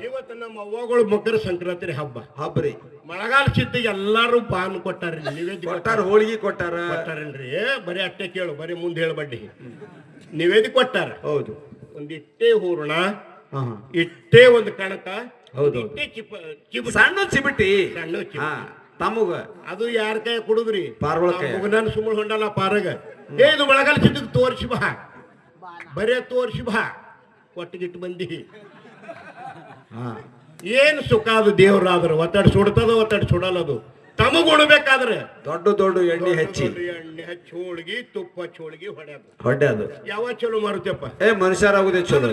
ಇವತ್ತು ನಮ್ಮ ಅವ್ವಗಳು ಮಕರ ಸಂಕ್ರಾಂತಿ ಹಬ್ಬ ಹಬ್ರಿ ಮಳೆಗಾಲ ಸಿದ್ಧಿಗೆ ಎಲ್ಲಾರು ಪಾನ್ ಕೊಟ್ಟಾರ್ರಿ ನಿವೇದಿ ಕೊಟ್ಟಾರ ಹೋಳಿಗೆ ಕೊಟ್ಟಾರ ಕೊಟ್ಟಾರಲ್ರಿ ಬರೀ ಅಷ್ಟೇ ಕೇಳು ಬರೀ ಮುಂದೆ ಹೇಳಬಡ್ಡಿ ನಿವೇದಿ ಕೊಟ್ಟಾರ ಹೌದು ಒಂದಿಟ್ಟೇ ಹೂರ್ಣ ಹಾ ಇಟ್ಟೇ ಒಂದು ಕಣಕ ಹೌದು ಇಟ್ಟೇ ಚಿಪ ಸಣ್ಣ ಚಿಬಿಟಿ ಸಣ್ಣ ಚಿಪ. ಹಾ ತಮಗ ಅದು ಯಾರ ಕೈ ಕುಡುದ್ರಿ ಪಾರ್ವಳ ಕೈ. ಮುಗನನ್ ಸುಮ್ಮನೆ ಹೊಂಡಲ್ಲ ಪಾರಗ ಇದು ಮಳೆಗಾಲ ಸಿದ್ಧಕ್ಕೆ ತೋರ್ಸಿ ಬಾ ಬರೇ ತೋರ್ಸಿ ಬಾ ಕೊಟ್ಟಿಗಿಟ್ಟು ಬಂದಿ ಹಾ ಏನ್ ಸುಖ ಅದು ದೇವ್ರಾದ್ರ ಒತ್ತಡ ಸುಡ್ತದ ಒತ್ತಡ ಸುಡಲ್ಲದು ತಮಗ್ ಉಣ್ಬೇಕಾದ್ರೆ ದೊಡ್ಡ ದೊಡ್ಡ ಎಣ್ಣೆ ಹಚ್ಚಿ ಎಣ್ಣೆ ಹಚ್ಚಿ ಹೋಳ್ಗಿ ತುಪ್ಪ ಹಚ್ಚಿ ಹೋಳ್ಗಿ ಹೊಡ್ಯಾದು ಹೊಡ್ಡೆ ಅದು ಯಾವ ಚಲೋ ಮಾರುತ್ತಪ್ಪ ಮನುಷ್ಯರಾಗುದೇ ಚಲೋ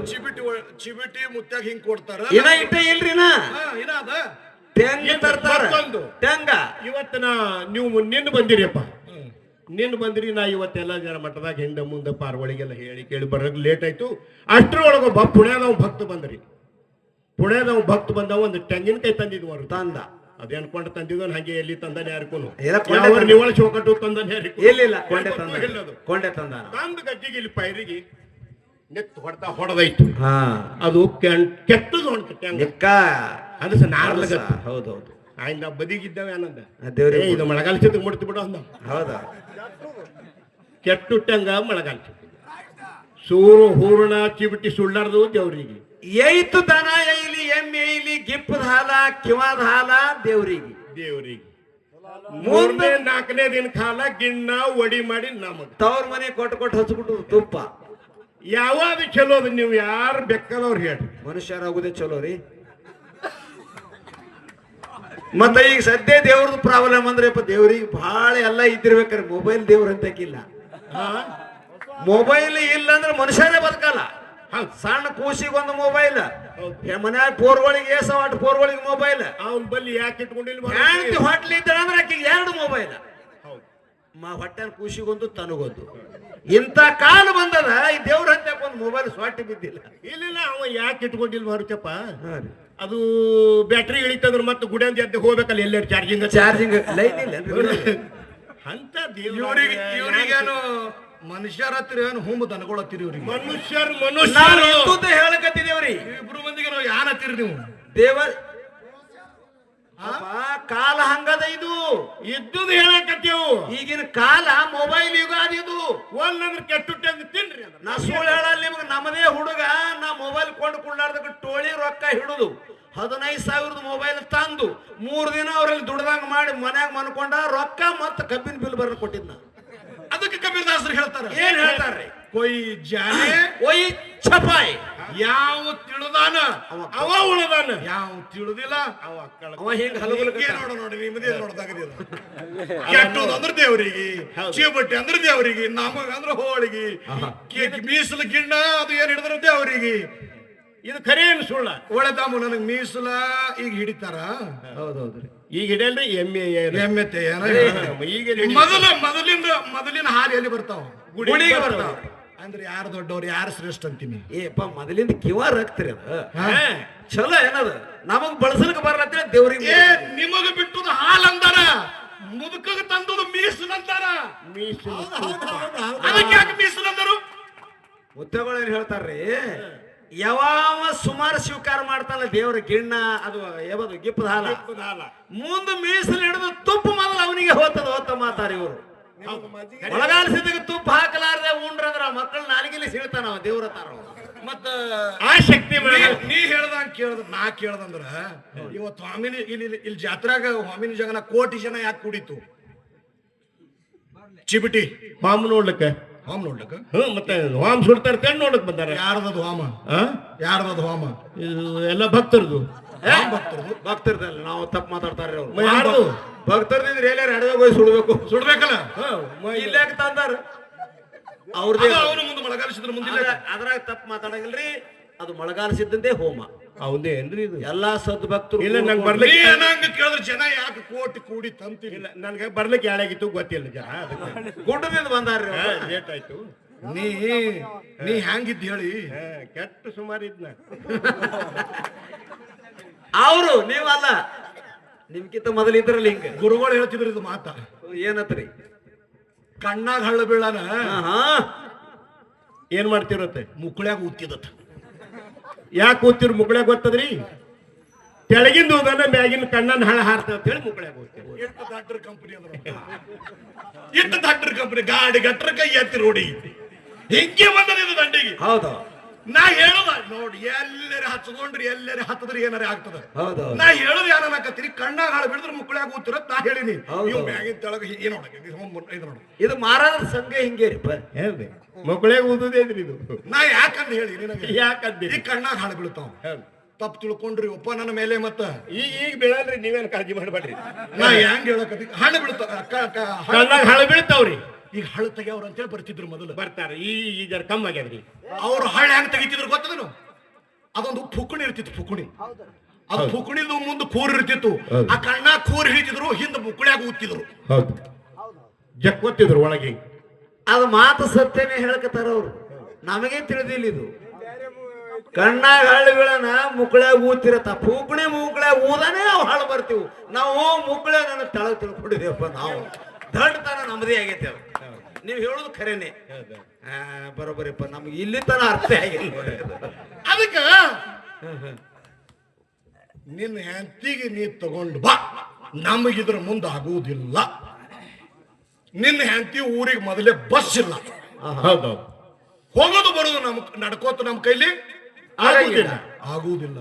ಚಿಬಿಟಿ ಮುತ್ಯಾಗ ಹಿಂಗ್ ಕೊಡ್ತಾರ ಇನ್ನ ಇಟ್ಟ ಇಲ್ರಿನ ಇನ್ನ ಅದ ತೆಂಗ ತರ್ತಾರ ಮತ್ತೊಂದು. ತೆಂಗ ಇವತ್ತಿನ ನೀವು ನಿನ್ನ ಬಂದಿರಿಯಪ್ಪ ನಿನ್ನ ಬಂದ್ರಿ ನಾ ಇವತ್ತೆಲ್ಲ ಜನ ಮಠದಾಗ ಹಿಂದೆ ಮುಂದೆ ಪಾರ್ವಳಿಗೆಲ್ಲ ಹೇಳಿ ಕೇಳಿ ಬರೋಕೆ ಲೇಟ್ ಆಯ್ತು ಅಷ್ಟ್ರೊಳಗ ಪುಣ್ಯದವ ಭಕ್ತ ಬಂದ್ರಿ ಪುಣ್ಯದವ ಭಕ್ತ ಬಂದವ ಒಂದು ತೆಂಗಿನಕಾಯಿ ತಂದಿದ್ವರು ತಂದ ಅದೇ ಅನ್ಕೊಂಡು ತಂದಿದ್ವನ್ ಹಾಗೆ ಎಲ್ಲಿ ತಂದಾನೆ ಯಾರಿಗೂ ಎಲ್ಲ ಕೊಂಡೆ ತಂದ. ನಿವಳ ಚೌಕಟ್ಟು ತಂದಾನೆ ಯಾರಿಗೂ ಇಲ್ಲ ಕೊಂಡೆ ತಂದ ಕೊಂಡೆ ತಂದ ತಂದು ಗದ್ದಿಗೆ ಇಲ್ಲಿ ಪೈರಿಗೆ ನೆತ್ತು ಹೊಡೆದೈತು ಹಾ ಅದು ಕೆಟ್ಟದು ಹೊಂಟು ತೆಂಗ ನಿಕ್ಕ ಅದು ನಾರ್ಲಗತ್ತ ಹೌದೌದು ಆಯ್ತು ನಾವು ಬದಿಗಿದ್ದೇವೆ ಆನಂದ ದೇವ್ರಿಗೆ ಇದು ಮಳೆಗಾಲ ಸಿದ್ಧ ಮುಡ್ತಿ ಬಿಡು ಅಂದ ಹೌದಾ ಕೆಟ್ಟುಟ್ಟಂಗ ಮಳೆಗಾಲ ಸೂರು ಹೂರ್ಣ ಚಿಬಿಟಿ ಸುಳ್ಳಾರ್ದು ದೇವ್ರಿಗೆ ಏಯ್ತು ದನ ಏಯ್ಲಿ ಎಮ್ಮೆ ಏಯ್ಲಿ ಗಿಪ್ಪದ ಹಾಲ ಕಿವಾದ ಹಾಲ ದೇವ್ರಿಗೆ ದೇವ್ರಿಗೆ ಮೂರನೇ ನಾಲ್ಕನೇ ದಿನ ಕಾಲ ಗಿಣ್ಣ ಒಡಿ ಮಾಡಿ ನಮಗ್ ತವ್ರ ಮನೆ ಕೊಟ್ಟು ಕೊಟ್ಟು ಹಚ್ಬಿಟ್ಟು ತುಪ್ಪ ಯಾವಾಗ ಚಲೋ ಅದು ನೀವು ಯಾರು ಬೆಕ್ಕದವ್ರು ಹೇಳ್ರಿ ಮನುಷ್ಯರಾಗುದೇ ಚಲೋ ರೀ ಮತ್ತೆ ಈಗ ಸದ್ಯ ದೇವ್ರದ್ದು ಪ್ರಾಬ್ಲಮ್ ಅಂದ್ರೆ ದೇವ್ರಿಗೆ ಬಹಳ ಎಲ್ಲ ಇದ್ದಿರ್ಬೇಕಾರೆ ಮೊಬೈಲ್ ದೇವ್ರ ಅಂತಕ್ಕಿಲ್ಲ ಮೊಬೈಲ್ ಇಲ್ಲ ಅಂದ್ರೆ ಮನುಷ್ಯರೇ ಬದುಕಲ್ಲ ಸಣ್ಣ ಕೂಸಿಗೊಂದು ಮೊಬೈಲ್ ಮನ್ಯಾಗ ಪೋರ್ಗಳಿಗೆ ಏಸವಾಟ್ ಪೋರ್ಗಳಿಗೆ ಮೊಬೈಲ್ ಅವನ್ ಬಲ್ಲಿ ಯಾಕೆ ಇಟ್ಕೊಂಡಿಲ್ಲ ಹೆಂಡತಿ ಹೊಟ್ಲಿ ಇದ್ದಾಳೆ ಅಂದ್ರೆ ಆಕೆಗೆ 2 ಮೊಬೈಲ್ ಹೊಟ್ಟೆನ ಕೂಸಿಗೊಂದು ತನಗೊಂದು ಇಂಥ ಕಾಲ ಬಂದದ ಈ ದೇವ್ರ ಅಂತ ಒಂದು ಮೊಬೈಲ್ ಸ್ವಾಟಿ ಬಿದ್ದಿಲ್ಲ ಇಲ್ಲ ಅವ ಯಾಕೆ ಇಟ್ಕೊಂಡಿಲ್ಲ ಮಾರುತಪ್ಪ ಅದು ಬ್ಯಾಟ್ರಿ ಇಳಿತಂದ್ರ ಮತ್ತೆ ಗುಡಿಯಂತ ಎದ್ದು ಹೋಗ್ಬೇಕಲ್ಲ ಎಲ್ಲರೂ ಚಾರ್ಜಿಂಗ್ ಲೈನ್ ಇಲ್ಲ ಅಂತ ಇವ್ರಿಗೇನು ಮನುಷ್ಯರ ಹತ್ತಿರ ಏನು ಹುಂಬ ದನಗೊಳತ್ತೀರಿ ಇವ್ರಿಗೆ ಮನುಷ್ಯರು ಹೇಳಕತ್ತಿದೇವ್ರಿ ಇಬ್ರು ಮಂದಿಗೆ ನಾವು ಯಾನ್ ಹತ್ತೀರಿ ನೀವು ದೇವ ಕಾಲ ಹಂಗದ ಇದು ಇದ್ದುದು ಹೇಳಕತ್ತೇವು ಈಗಿನ ಕಾಲ ಮೊಬೈಲ್ ಯುಗ ಅದಿದು ಒಂದಂದ್ರೆ ಕೆಟ್ಟುಟ್ಟೆ ಅಂತ ತಿನ್ರಿ ಅದ್ರ ನಾ ಸುಳ್ಳು ಹೇಳಲ್ಲ ನಿಮ್ಗೆ ನಮ್ಮದೇ ಹುಡುಗ ನಾ ಮೊಬೈಲ್ ಕೊಂಡ್ಕೊಳ್ಳಾರ್ದಾಗ ಟೋಳಿ ರೊಕ್ಕ ಹಿಡುದು 15,000 ಮೊಬೈಲ್ ತಂದು 3 ದಿನ ಅವ್ರಲ್ಲಿ ದುಡ್ದಂಗ ಮಾಡಿ ಮನ್ಯಾಗ ಮನ್ಕೊಂಡ ರೊಕ್ಕ ಮತ್ತ ಕಬ್ಬಿನ ಬಿಲ್ ಬರ ಕೊಟ್ಟಿದ್ನ ಅದಕ್ಕೆ ಕಬೀರ್ದಾಸರು ಹೇಳ್ತಾರ ಏನ್ ಹೇಳ್ತಾರ್ರಿ ಕೊಯ್ ಜಾನೆ ಒಯ್ ಛಪಾಯಿ ಯಾವ ತಿಳಿದಾನ ಅವ ಉಳದಾನ ಯಾವ ತಿಳಿದಿಲ್ಲ ಅವ ಹಿಂಗ ಹಲವು ನೋಡಿ ನಿಮ್ಮದೇ ನೋಡ್ದಾಗದಿಲ್ಲ ಕೆಟ್ಟೋದು ಅಂದ್ರೆ ದೇವ್ರಿಗೆ ಚೀಬಟ್ಟಿ ಅಂದ್ರೆ ದೇವ್ರಿಗೆ ನಮಗ ಅಂದ್ರೆ ಹೋಳಿಗೆ ಮೀಸಲು ಗಿಣ್ಣ ಅದು ಏನ್ ಹಿಡಿದ್ರ ದೇವ್ರಿಗೆ ಇದು ಖರೆ ಏನು ಸುಳ್ಳ ಒಳ್ಳೆದಾಮು ನನಗ್ ಮೀಸಲ ಈಗ ಹಿಡಿತಾರ ಹೌದೌದ್ರಿ ಈಗ ಹಿಡಿಯಲ್ರಿ ಎಮ್ಮೆ ಎಮ್ಮೆತ್ತೆ ಈಗ ಮೊದಲಿನ ಹಾಲು ಎಲ್ಲಿ ಬರ್ತಾವ ಗುಡಿಗೆ ಬರ್ತಾವ ಅಂದ್ರೆ ಯಾರು ದೊಡ್ಡವ್ರು ಯಾರು ಶ್ರೇಷ್ಠ ಅಂತೀನಿ ಏಪ್ಪ ಮೊದಲಿಂದ ಕಿವ ರಕ್ತ್ರಿ ಅದ ಚಲೋ ಏನದ ನಮಗ್ ಬಳಸಲಿಕ್ಕೆ ಬರ್ಲತ್ತ ದೇವ್ರಿಗೆ ನಿಮಗ ಬಿಟ್ಟದ ಹಾಲ್ ಅಂದಾರ ಮುದುಕಗ ತಂದದ ಮೀಸಲ್ ಅಂತಾರ ಅದಕ್ಕೆ ಯಾಕೆ ಮೀಸಲ್ ಅಂದರು ಮುತ್ತಗಳು ಏನ್ ಹೇಳ್ತಾರ್ರಿ ಯಾವ ಸುಮಾರು ಸ್ವೀಕಾರ ಮಾಡ್ತಾನಲ್ಲ ದೇವ್ರ ಗಿಣ್ಣ ಅದು ಯಾವುದು ಗಿಪ್ಪದ ಹಾಲ ಮುಂದ ಮೀಸಲು ಹಿಡಿದು ತುಪ್ಪ ಮೊದಲು ಅವನಿಗೆ ಹೋತ ಮಾತಾರಿ ಇವರು ಒಳಗಾಲಿಸಿದಾಗ ತುಪ್ಪ ಹಾಕಲಾರ್ದೆ ಉಂಡ್ರಂದ್ರ ಮಕ್ಕಳ ನಾಲಿಗೆಲಿ ಸಿಳ್ತಾನ ದೇವ್ರ ತಾರ ಮತ್ತ ಆ ಶಕ್ತಿ ನೀ ಹೇಳ್ದಂಗ ನಾ ಕೇಳ್ದಂದ್ರ ಇವತ್ತು ಸ್ವಾಮಿನಿ ಇಲ್ಲಿ ಜಾತ್ರಾಗ ಸ್ವಾಮಿನಿ ಜಗನ ಕೋಟಿ ಜನ ಯಾಕೆ ಕುಡಿತು ಚಿಬಿಟಿ ಪಾಮ್ ನೋಡ್ಲಿಕ್ಕೆ ಹೋಮ ನೋಡ್ಲಕ್ಕ ಮತ್ತೆ ಹೋಮ್ ಸುಡ್ತಾರ ಕಣ್ಣು ನೋಡಕ್ ಬಂದಾರ ಯಾರ್ದದು ಹೋಮ ಯಾರ್ದದು ಹೋಮ ಇದು ಎಲ್ಲ ಭಕ್ತರದು ಭಕ್ತರ್ದಲ್ಲ ನಾವು ತಪ್ಪು ಮಾತಾಡ್ತಾರ್ರಿ ಅವ್ರು ಯಾರ್ದು ಭಕ್ತರ್ದಿದ್ರೆ ಎಲ್ಲಾರು ಅಡವೆ ಹೋಗಿ ಸುಡ್ಬೇಕಲ್ಲ ಇಲ್ಲೇ ತಂದಾರ ಅವ್ರದೇ ಅವನು ಮುಂದೆ ಮಳೆಗಾಲಿಸಿದ್ರ ಮುಂದಿಲ್ಲ ಅದ್ರಾಗ ತಪ್ಪು ಮಾತಾಡಂಗಿಲ್ರಿ ಅದು ಮಳೆಗಾಲಿಸಿದ್ದಂತೆ ಹೋಮ ಹೌದೇ ಏನ್ರಿ ಇದು ಎಲ್ಲಾ ಸದ್ ಭಕ್ತರು ಇಲ್ಲ ನಂಗೆ ಬರ್ಲಿಕ್ಕೆ ಏನಂಗ ಕೇಳಿದ್ರೆ ಜನ ಯಾಕೆ ಕೋಟಿ ಕೂಡಿ ತಂತಿಲ್ಲ ಇಲ್ಲ ನನ್ಗೆ ಬರ್ಲಿಕ್ಕೆ ಯಾಳಾಗಿತ್ತು ಗೊತ್ತಿಲ್ಲ ಜನ ಗುಡ್ಡದಿಂದ ಬಂದಾರ್ರಿ ಲೇಟ್ ಆಯ್ತು ನೀ ಹ್ಯಾಂಗಿದ್ ಹೇಳಿ ಕೆಟ್ಟ ಸುಮಾರು ಇದ್ನ ಅವರು ನೀವಲ್ಲ ನಿಮ್ಗಿಂತ ಮೊದಲಿದ್ರಲ್ಲ ಹಿಂಗ ಗುರುಗಳು ಹೇಳ್ತಿದ್ರು ಇದು ಮಾತ ಏನತ್ರಿ ಕಣ್ಣಾಗ ಹಳ್ಳ ಬೀಳಾನ ಹಾ ಏನ್ ಮಾಡ್ತಿರತ್ತೆ ಮುಕ್ಕಳ್ಯಾಗ ಉತ್ತಿದತ್ತ ಯಾಕೆ ಕೂತಿರ್ ಮುಕ್ಕಳ್ಯಾಗ ಗೊತ್ತದ್ರಿ ತೆಳಗಿಂದ ಹೋದನ ಮ್ಯಾಗಿನ ಕಣ್ಣನ್ನ ಹಳ ಹಾರ್ತೇವೆ ಅಂತ ಹೇಳಿ ಮುಕ್ಕಳ್ಯಾಗ ಹೋಗ್ತೇವೆ. ಎಷ್ಟು ಡಾಕ್ಟರ್ ಕಂಪನಿ ಅದ್ರ ಎಷ್ಟು ಡಾಕ್ಟರ್ ಕಂಪನಿ ಗಾಡಿ ಗಟ್ರ ಕೈ ಎತ್ತಿ ರೋಡಿ ಹೆಂಗೆ ಬಂದದ ಇದು ದಂಡಿಗೆ. ಹೌದು ನಾ ಹೇಳೋದ ನೋಡಿ ಎಲ್ಲರ ಹಚ್ಕೊಂಡ್ರಿ ಎಲ್ಲರ ಹತ್ತದ್ರಿ ಏನಾರ ಆಗ್ತದ. ಹೌದು ನಾ ಹೇಳೋದು ಯಾರನ್ನಾಕತ್ತೀರಿ ಕಣ್ಣಾಗ ಹಾಳು ಬಿಡಿದ್ರೆ ಮುಕ್ಕಳ್ಯಾಗ ಕೂತಿರತ್ ನಾ ಹೇಳಿನಿ. ಹೌದು. ಇವ್ ಮ್ಯಾಗಿನ ತೆಳಗ ಏನೋ ಇದು ನೋಡು ಇದು ಮಾರಾದ್ರ ಸಂಘ ಹಿಂಗೇರಿಪ್ಪ. ಹೇಳ್ರಿ ಮುಕ್ಕಳ್ಯಾಗ ಓದುದೇನ್ರಿ ಇದು. ನಾ ಯಾಕಂತ ಹೇಳಿ ನಿನಗೆ ಯಾಕಂದಿರಿ ಈ ಕಣ್ಣಾಗ ಹಾಳು ಬೀಳ್ತಾವ ತಪ್ಪು ತಿಳ್ಕೊಂಡ್ರಿ ಒಪ್ಪ ನನ್ನ ಮೇಲೆ ಮತ್ತ ಈಗ ಬೀಳಲ್ರಿ ನೀವೇನ್ ಕಾಳಜಿ ಮಾಡಬೇಡ್ರಿ. ನಾ ಹೆಂಗ್ ಹೇಳಕತ್ತಿ ಹಣ್ಣು ಬೀಳ್ತಾವ ಕಣ್ಣಾಗ ಹಳ ಬೀಳ್ತಾವ್ರಿ. ಈಗ ಹಳ್ಳ ತೆಗಿಯವ್ರ ಅಂತೇಳಿ ಬರ್ತಿದ್ರು ಮೊದಲು. ಬರ್ತಾರ ಈ ಜರ ಕಮ್ಮಿ ಆಗ್ಯಾದ್ರಿ. ಅವ್ರು ಹಳ್ಳ ಹೆಂಗ್ ತೆಗಿತಿದ್ರು ಗೊತ್ತದನು ಅದೊಂದು ಫುಕುಣಿ ಇರ್ತಿತ್ತು ಫುಕುಣಿ. ಅದು ಫುಕುಣಿದು ಮುಂದೆ ಕೂರ್ ಇರ್ತಿತ್ತು. ಆ ಕಣ್ಣ ಕೂರ್ ಹಿಡಿತಿದ್ರು ಹಿಂದ ಮುಕ್ಕಳ್ಯಾಗ ಊದ್ತಿದ್ರು. ಹೌದು ಜಕ್ಕೊತ್ತಿದ್ರು ಒಳಗೆ. ಅದು ಮಾತು ಸತ್ಯನೇ ಹೇಳ್ಕತಾರ ಅವ್ರು, ನಮಗೆ ತಿಳಿದಿಲ್ಲ ಇದು. ಕಣ್ಣಾಗ ಹಳ್ಳಿ ಬೀಳನ ಮುಕ್ಕಳ್ಯಾಗ ಊತಿರತ್ತ ಪೂಕಣಿ ಮುಕ್ಕಳ್ಯಾಗ ಊದಾನೆ ನಾವು ಹಾಳು ಬರ್ತೀವಿ. ನಾವು ಮುಕ್ಕಳ್ಯಾಗ ನನ್ನ ತೆಳಗ್ ತಿಳ್ಕೊಂಡಿದೇವಪ್ಪ. ನಾವು ದಡ್ಡತನ ನಮ್ಮದೇ ಆಗೈತೆ. ನೀವು ಹೇಳೋದು ಖರೇನೆ ಬರೋಬರಿಪ್ಪ. ನಮ್ಗೆ ಇಲ್ಲಿ ತನ ಅರ್ಥ ಆಗಿಲ್ಲ. ಅದಕ್ಕ ನಿನ್ನ ಹೆಂಡತಿಗೆ ನೀ ತಗೊಂಡು ಬಾ, ನಮಗಿದ್ರ ಮುಂದೆ ಆಗುವುದಿಲ್ಲ. ನಿನ್ನ ಹೆಂಡತಿ ಊರಿಗೆ ಮೊದಲೇ ಬಸ್ ಇಲ್ಲ. ಹೌದು ಹೋಗೋದು ಬರೋದು ನಮ್ ನಡ್ಕೋತ ನಮ್ ಕೈಲಿ ಆಗುದಿಲ್ಲ. ಆಗುವುದಿಲ್ಲ.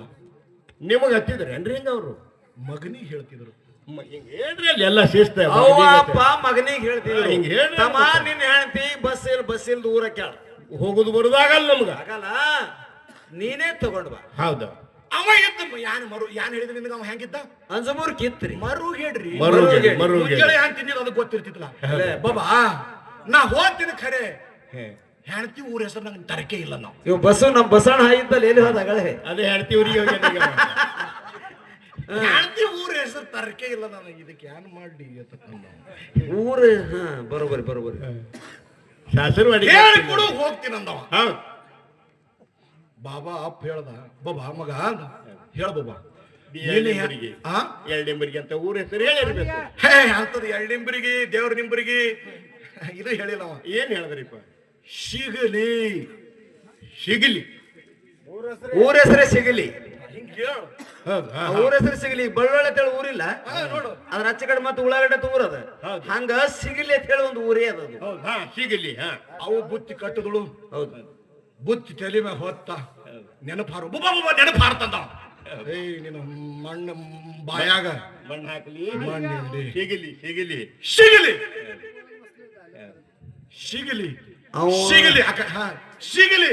ನಿಮಗ್ ಹತ್ತಿದ್ರೇನ್ರಿ ಹಿಂಗ ಅವ್ರು ಮಗನಿಗೆ ಹೇಳ್ತಿದ್ರು. ಹಿಂಗ ಹೇಳ್ರಿ ಅಲ್ಲಿ ಎಲ್ಲ ಶಿಸ್ತ. ಅವ್ವ ಅಪ್ಪ ಮಗನಿಗೆ ಹೇಳ್ತೀವಿ ಹಿಂಗ್ ಹೇಳ್ರಿ. ತಮ್ಮ ನಿನ್ನ ಹೆಂಡತಿ ಬಸ್ ಇಲ್ಲ ದೂರ ಕೇಳ ಹೋಗುದು ಬರುದಾಗಲ್ಲ ನಮ್ಗ. ಆಗಲ್ಲ, ನೀನೇ ತಗೊಂಡ್ ಬಾ. ಹೌದು ಅವ ಇದ್ದ ಯಾನ್ ಹೇಳಿದ್ರೆ ನಿನಗ ಅವ ಹೆಂಗಿದ್ದ ಅಂಜಮೂರ್ ಕಿತ್ರಿ ಮರು ಹೇಳ್ರಿ ಮರುಗೆ ಮುಂಜಾನೆ ಹ್ಯಾಂಗ್ ತಿಂದಿದ್ದು ಅದು ಗೊತ್ತಿರ್ತಿತ್ತಲ್ಲ. ಬಾಬಾ ನಾ ಹೋಗ್ತೀನಿ ಖರೆ ಹೆಂಡತಿ ಊರ ಹೆಸರು ನಂಗೆ ತರಕೆ ಇಲ್ಲ. ನಾವು ಇವ್ ಬಸ್ಸು ನಮ್ ಬಸಣ್ಣ ಇದ್ದಲ್ಲ ಎಲ್ಲಿ ಹೋದಾಗಳೆ ಅದೇ ಹೇಳ್ತೀವ್ರಿ. ಹೆಂಡತಿ ಊರ ಹೆಸರು ತರಕೆ ಇಲ್ಲ ನನಗೆ. ಇದಕ್ಕೆ ಏನ್ ಮಾಡಿ ಊರು ಬರೋಬರಿ ಶಾಸನವಾಡಿ ಹೇಳಿ ಕೊಡು ಹೋಗ್ತೀನಿ ಅಂದವ. ಹೌದು ಬಾಬಾ ಅಪ್ಪ ಹೇಳ್ದ ಬಾಬಾ ಮಗ ಹೇಳ ಬಾಬಾ ಎಳ್ಳೆಂಬರಿಗೆ ಅಂತ ಊರ ಹೆಸರು ಹೇಳಿರ್ಬೇಕು. ಹೇ ಅಂತದ ಎಳ್ಳಿಂಬರಿಗೆ ದೇವ್ರ ನಿಂಬರಿಗೆ ಇದು ಹೇಳಿಲ್ಲ ಅವ. ಏನ್ ಹೇಳಿದ್ರಿಪ್ಪ? ಸಿಗಲಿ ಸಿಗಲಿ ಊರ ಹೆಸರೇ ಸಿಗಲಿ. ಹಿಂಗ್ ಹೇಳು. ಊರ ಹೆಸರು ಸಿಗಲಿ. ಬಳ್ಳೊಳ್ಳೆ ಅಂತೇಳಿ ಊರಿಲ್ಲ, ನೋಡು ಅದ್ರ ಆಚೆ ಕಡೆ ಮತ್ತೆ ಉಳ್ಳಾಗಡ್ಡೆ ಅಂತ ಊರದ. ಹಂಗ ಸಿಗಲಿ ಅಂತ ಹೇಳಿ ಒಂದು ಊರೇ ಅದ. ಸಿಗಲಿ. ಅವು ಬುತ್ತಿ ಕಟ್ಟದಳು. ಹೌದು ಬುತ್ತಿ ತಲೆ ಮ್ಯಾಗ ಹೊತ್ತ ನೆನಪಾರು ಬುಬಾ ಬುಬಾ ನೆನಪಾರ್ತಂದ. ಏಯ್ ನಿನ್ನ ಮಣ್ಣು ಬಾಯಾಗ ಮಣ್ಣು ಹಾಕಲಿ. ಮಣ್ಣಿ ಸಿಗಲಿ ಸಿಗಲಿ ಸಿಗಲಿ ಸಿಗಲಿ ಅವ- ಸಿಗಲಿ ಸಿಗಲಿ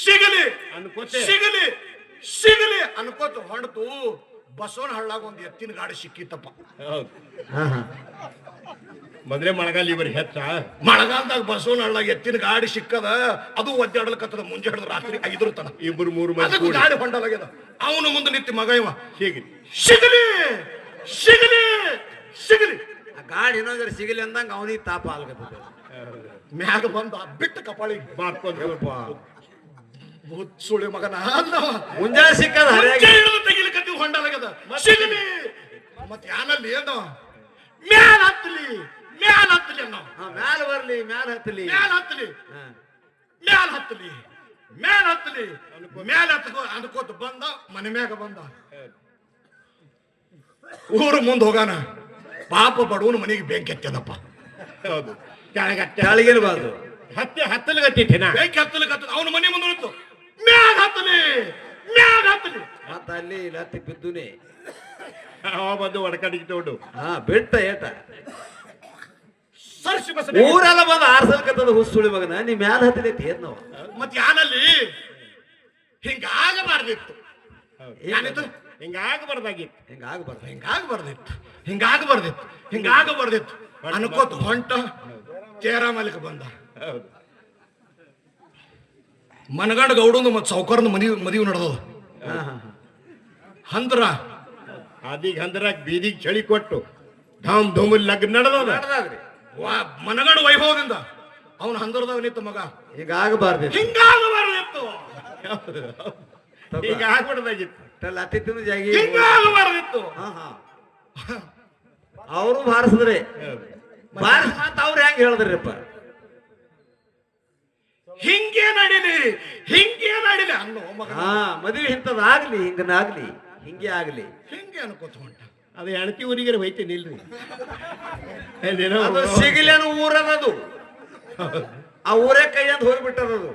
ಸಿಗಲಿ ಅನ್ಕೋತೆ. ಸಿಗಲಿ ಸಿಗಲಿ ಅನ್ಕೋತ ಹೊಂಡ್ತು. ಬಸವನ ಹಳ್ಳಾಗ ಒಂದು ಎತ್ತಿನ ಗಾಡಿ ಸಿಕ್ಕಿತ್ತಪ್ಪ. ಹೌದು ಹಾ ಮೊದಲೇ ಮಳೆಗಾಲ ಇವ್ರಿ ಹೆಚ್ಚ. ಮಳೆಗಾಲದಾಗ ಬಸವನ ಹಳ್ಳಾಗ ಎತ್ತಿನ ಗಾಡಿ ಸಿಕ್ಕದ. ಅದು ಒದ್ದಾಡ್ಲಕತ್ತದ ಮುಂಜೆ ಹಿಡಿದು ರಾತ್ರಿ 5 ತನ. ಇಬ್ರು 3 ಮಂದಿ ಅದಕ್ಕೂ ಗಾಡಿ ಹೊಂಡಲಾಗ್ಯದ. ಅವನು ಮುಂದೆ ನಿಂತಿ ಮಗ ಇವ ಸಿಗಲಿ ಸಿಗಲಿ ಸಿಗಲಿ ಸಿಗಲಿ. ಆ ಗಾಡಿ ಇನ್ನೊಂದ್ರ ಸಿಗಲಿ ಅಂದಂಗ ಅವನಿಗೆ ತಾಪ ಆಗ್ಲತ್ತದ. ಮ್ಯಾಗ ಬಂದ ಬಿಟ್ಟ ಕಪಾಳಿ ಸುಳಿ ಮಗನ ಮುಂಜಾನೆ ಸಿಕ್ಕದ ಹರಿಯಾಗಿ ತೆಗಿಲಿಕತ್ತೀವಿ ಹೊಂಡಲಾಗ್ಯದ. ಸಿಗಲಿ ಮತ್ತೆ ಯಾನಲ್ಲಿ ಏನೋ ಮ್ಯಾಲ ಹತ್ತಲಿ ಮ್ಯಾಲ ಹತ್ತಲಿ ಅನ್ನೋ. ಮ್ಯಾಲ ಬರ್ಲಿ ಮ್ಯಾಲ ಹತ್ತಲಿ ಮ್ಯಾಲ ಹತ್ತಲಿ ಮ್ಯಾಲ ಹತ್ತಲಿ ಮ್ಯಾಲ ಹತ್ತಲಿ ಮ್ಯಾಲ ಹತ್ಕೋ ಅನ್ಕೋತ ಬಂದ. ಮನೆ ಮ್ಯಾಗ ಬಂದ. ಊರು ಮುಂದೆ ಹೋಗಾನ. ಪಾಪ ಬಡವನ ಮನೆಗೆ ಬೆಂಕಿ ಹತ್ತದಪ್ಪ. ಹೌದು ಕೆಳಗಿರ್ಬಾರ್ದು. ಹತ್ತಲಿಗತ್ತಿನ ಬೆಂಕಿ ಹತ್ತಲಿಕತ್ತದ. ಅವನ ಮನೆ ಮುಂದೆ ನಿಂತು ಮ್ಯಾಲ ಹತ್ತಲಿ ಮ್ಯಾಲ ಹತ್ತಲಿ. ಮತ್ತ ಅಲ್ಲಿ ಇಲ್ಲಿ ಹತ್ತಿ ಬಿದ್ದುನೆ. ಅವ ಬಂದು ಒಡಕಡಿಗೆ ತಗೊಂಡು ಬಿಟ್ಟ ಏಟ ಸರ್ಸಿ ಬಸ್ ಊರೆಲ್ಲ ಬಂದು ಆರ್ಸಲ್ಕತ್ತದ ಹುಸುಳಿ ಮಗನ. ನೀ ಮ್ಯಾಲ ಹತ್ತಲೈತಿ ಏನ್ ನಾವು ಮತ್ ಯಾನಲ್ಲಿ ಹಿಂಗಾಗಬಾರ್ದಿತ್ತು. ಏನಿತ್ತು ಹಿಂಗಾಗಬಾರ್ದಾಗಿತ್ತು. ಹಿಂಗಾಗ್ಬಾರ್ದು. ಹಿಂಗಾಗಬಾರ್ದಿತ್ತು ಹಿಂಗಾಗಬಾರ್ದಿತ್ತು ಹಿಂಗಾಗಬಾರ್ದಿತ್ತು ಅನ್ಕೋತ ಹೊಂಟ ಚೇರ ಮಾಲೀಕ ಬಂದ. ಹೌದು ಮನಗಂಡ ಗೌಡಂದು ಮತ್ ಸಾವುಕಾರನ ಮದುವೆ ನಡೆದದ. ಹಂದ್ರ ಅದೀಗ ಹಂದ್ರಾಗ ಬೀದಿಗೆ ಚಳಿ ಕೊಟ್ಟು ಧಾಮ್ ಧೂಮಲ್ ಲಗ್ನ ನಡೆದದ. ಮನಗಂಡ ವೈಭವದಿಂದ ಅವನ ಹಂದರದವ ನಿಂತ ಮಗ. ಹಿಂಗಾಗಬಾರ್ದು. ಹಿಂಗಾಗಬಾರ್ದಿತ್ತು ಈಗ ಆಗ್ಬಾರ್ದಾಗಿತ್ತು. ಹತ್ತಿ ತಿಂದ ಜಾಗಿ ಹಿಂಗಾಗಬಾರ್ದಿತ್ತು. ಅವರು ಬಾರಿಸಿದ್ರೆ ಬಾರಿಸ್ ಮಾತ ಅವ್ರು ಹೆಂಗ್ ಹೇಳಿದ್ರಿಪ್ಪ? ಹಿಂಗೆ ನಡೀಲಿ ಅನ್ನೋ ಮಗ ಹಾ ಮದುವೆ ಇಂಥದ್ದಾಗ್ಲಿ ಹಿಂಗನಾಗ್ಲಿ ಹಿಂಗೆ ಆಗ್ಲಿ ಹಿಂಗೆ ಅನ್ಕೋತ ಹೊಂಟ. ಅದು ಹೆಣತಿ ಊರಿಗೆ ಹೋಯ್ತೀನಿ ಇಲ್ರಿ ಅದೇನೋ ಅದು ಸಿಗಲೇನು ಊರದದು ಆ ಊರೇ ಕೈಯಂತ ಹೋಗ್ಬಿಟ್ಟದದು.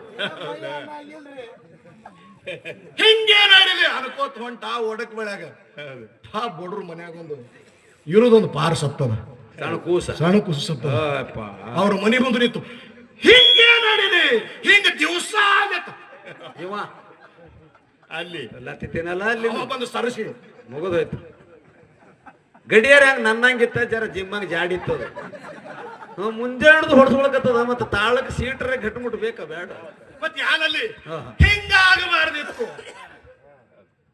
ಹಿಂಗೆ ನಡೀಲಿ ಅನ್ಕೋತ ಹೊಂಟ ಒಡಕ್ ಬೆಳಗ ಬಡ್ರು ಮನ್ಯಾಗ ಒಂದು ಇರೋದೊಂದು ಪಾರ ಸತ್ತದ, ಸಣ್ಣ ಕೂಸ ಸಣ್ಣ ಕುಸು ಸತ್ತದ. ಅವ್ರ ಮನೆ ಬಂದು ನಿಂತು ಹಿಂಗೆ ನಡೀಲಿ ಹಿಂಗ ದಿವಸ ಆಗತ್ತ. ಇವ ಅಲ್ಲಿ ಎಲ್ಲ ತಿನ್ನಲ್ಲ ಅಲ್ಲಿ ಅವ ಬಂದು ಸರಸಿ ಮುಗಿದೋಯ್ತು. ಗಡಿಯಾರ ಹಂಗ ನನ್ನಂಗಿತ್ತ ಜರ ಜಿಮ್ಮಂಗ ಜಾಡಿತ್ತದ. ಮುಂಜಾನದು ಹೊಡ್ಸ್ಕೊಳಕತ್ತದ ಮತ್ತೆ ತಾಳಕ್ಕೆ ಸೀಟ್ರೆ ಗಟ್ಮುಟ್ ಬೇಕಾ ಬೇಡ ಮತ್ ಯಾನಲ್ಲಿ ಹಾ. ಹಿಂಗಾಗಬಾರ್ದಿತ್ತು.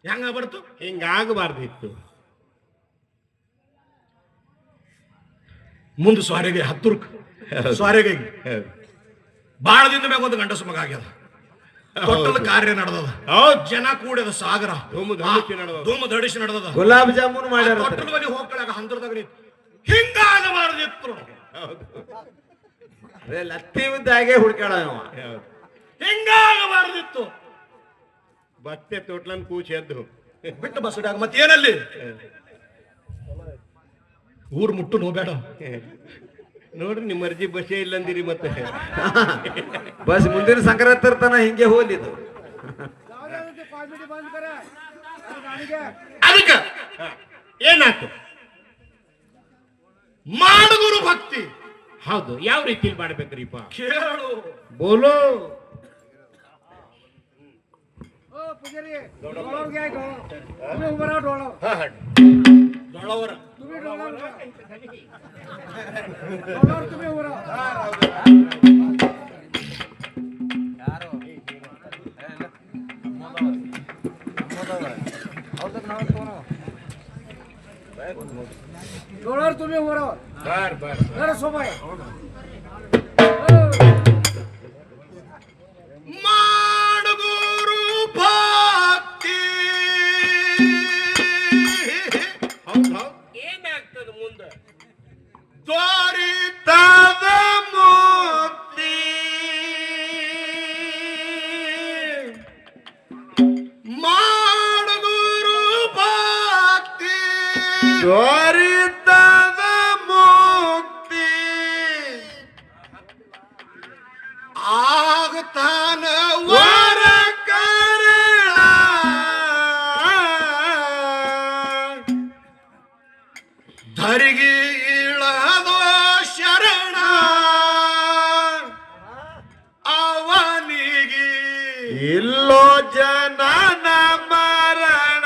ಹೆಂಗ ಬರ್ತು ಹಿಂಗಾಗಬಾರ್ದಿತ್ತು. ಮುಂದೆ ಸ್ವಾರೆಗೆ ಹತ್ತುರ್ಕ್ ಸ್ವಾರೆಗೆ ಬಾಳ ದಿನ ಮ್ಯಾಗ ಒಂದು ಗಂಡಸ ಮಗ ಆಗ್ಯದ. ತೊಟ್ಟದ ಕಾರ್ಯ ನಡೆದದ, ಜನ ಕೂಡದ ಸಾಗರ ಧೂಮ ಧಡಿಸಿ ನಡೆದದ. ಗುಲಾಬ್ ಜಾಮೂನ್ ಮಾಡ್ಯಾರ ತೊಟ್ಟದ ಬಳಿ ಹೋಗ್ಕಳಾಗ ಹಂದ್ರದಾಗ ನಿಂತು ಹಿಂಗಾಗಬಾರ್ದಿತ್ತು. ಅದೇ ಲತ್ತಿ ಹಾಗೆ ಹುಡ್ಕಾಳ ಅವ. ಹಿಂಗಾಗಬಾರ್ದಿತ್ತು. ಬತ್ತೆ ತೊಟ್ಲನ್ ಕೂಚಿ ಎದ್ದು ಬಿಟ್ಟು ಬಸ್ಸಿಡಾಗ ಮತ್ತೇನಲ್ಲಿ ಊರ್ ಮುಟ್ಟು ನೋಬೇಡ. ನೋಡ್ರಿ ನಿಮ್ಮ ಅರ್ಜಿ ಬಸ್ಸೇ ಇಲ್ಲ ಅಂದಿರಿ ಮತ್ತೆ. ಬಸ್ ಮುಂದಿನ ಸಂಕ್ರಾಂತಿ ತರ್ತಾನ ಹಿಂಗೆ ಹೋಲಿದು. ಅದಕ್ಕ ಏನಾಯ್ತು? ಮಾಡುಗುರು ಭಕ್ತಿ ಹೌದು, ಯಾವ ರೀತಿಲಿ ಮಾಡ್ಬೇಕ್ರಿಪ್ಪ ಕೇಳು. ಬೋಲೋ. ದೊಳವರ डॉलर तुम्ही वर बर बर जरा सोबत ಮಾಡುಗುರು ಭಕ್ತಿ ಹೌದು ಹೌದು. ಏನಾಗ್ತದ ಮುಂದೆ? ತ್ವರಿತದ ಮುಕ್ತಿ ಮಾಡುಗುರು ಭಕ್ತಿ ತ್ವರಿತದ ಮುಕ್ತಿ ಆಗ್ತಾನ ವರ ಕರಳ ಧರಿಗೆ ಇಳದೋ ಶರಣ ಅವನಿಗೆ ಇಲ್ಲೋ ಜನನ ಮರಣ.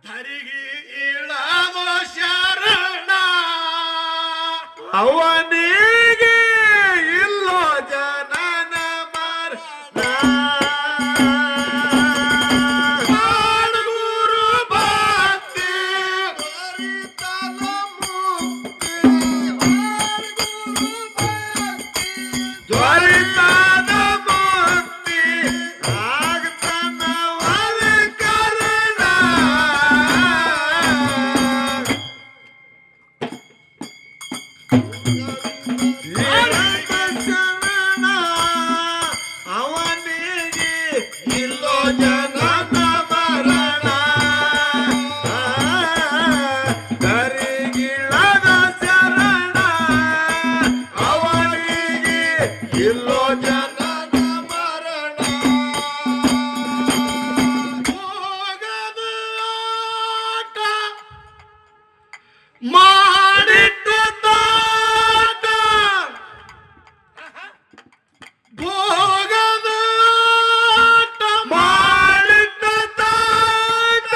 ಧರಿಗೆ ಇಳದೋ ಶರಣ ಅವನಿಗೆ ಇಲ್ಲೋ ಜನನ ಮರಣ. ಮಾಡುಗುರು ಭಕ್ತಿ ತ್ವರಿತದ ಮುಕ್ತಿ ಆಗ್ತಾನ ವರ ಕರಣ. ಶರಣ ಅವನಿಗೆ ಇಲ್ಲೋ ಜನನ ಮರಣ. ಧರಿಗಿಳದ ಶರಣ ಅವನಿಗೆ ಇಲ್ಲೋ ಜನನ ಮರಣ. ಹೋಗದ ಆಟ ಮಾಡಿಟ್ಟ ತಾಟ ಭೋಗದ ಆಟ ಮಾಡಿಟ್ಟ ತಾಟ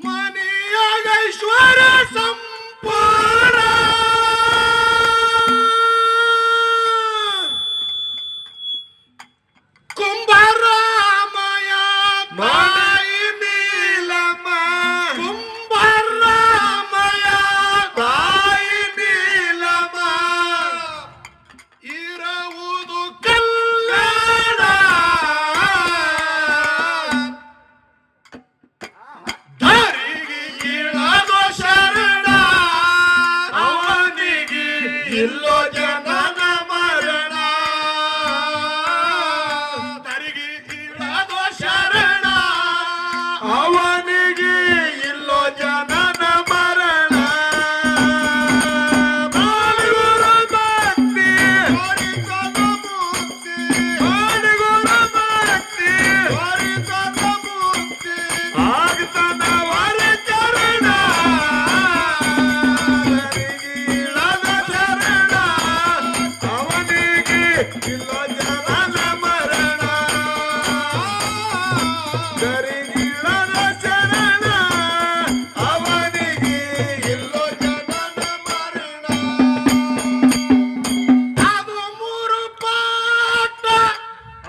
ಮನೆಯಾಗ ಐಶ್ವರ್ಯ ಸಂಪೂರ್ಣ ಇಲ್ಲೋ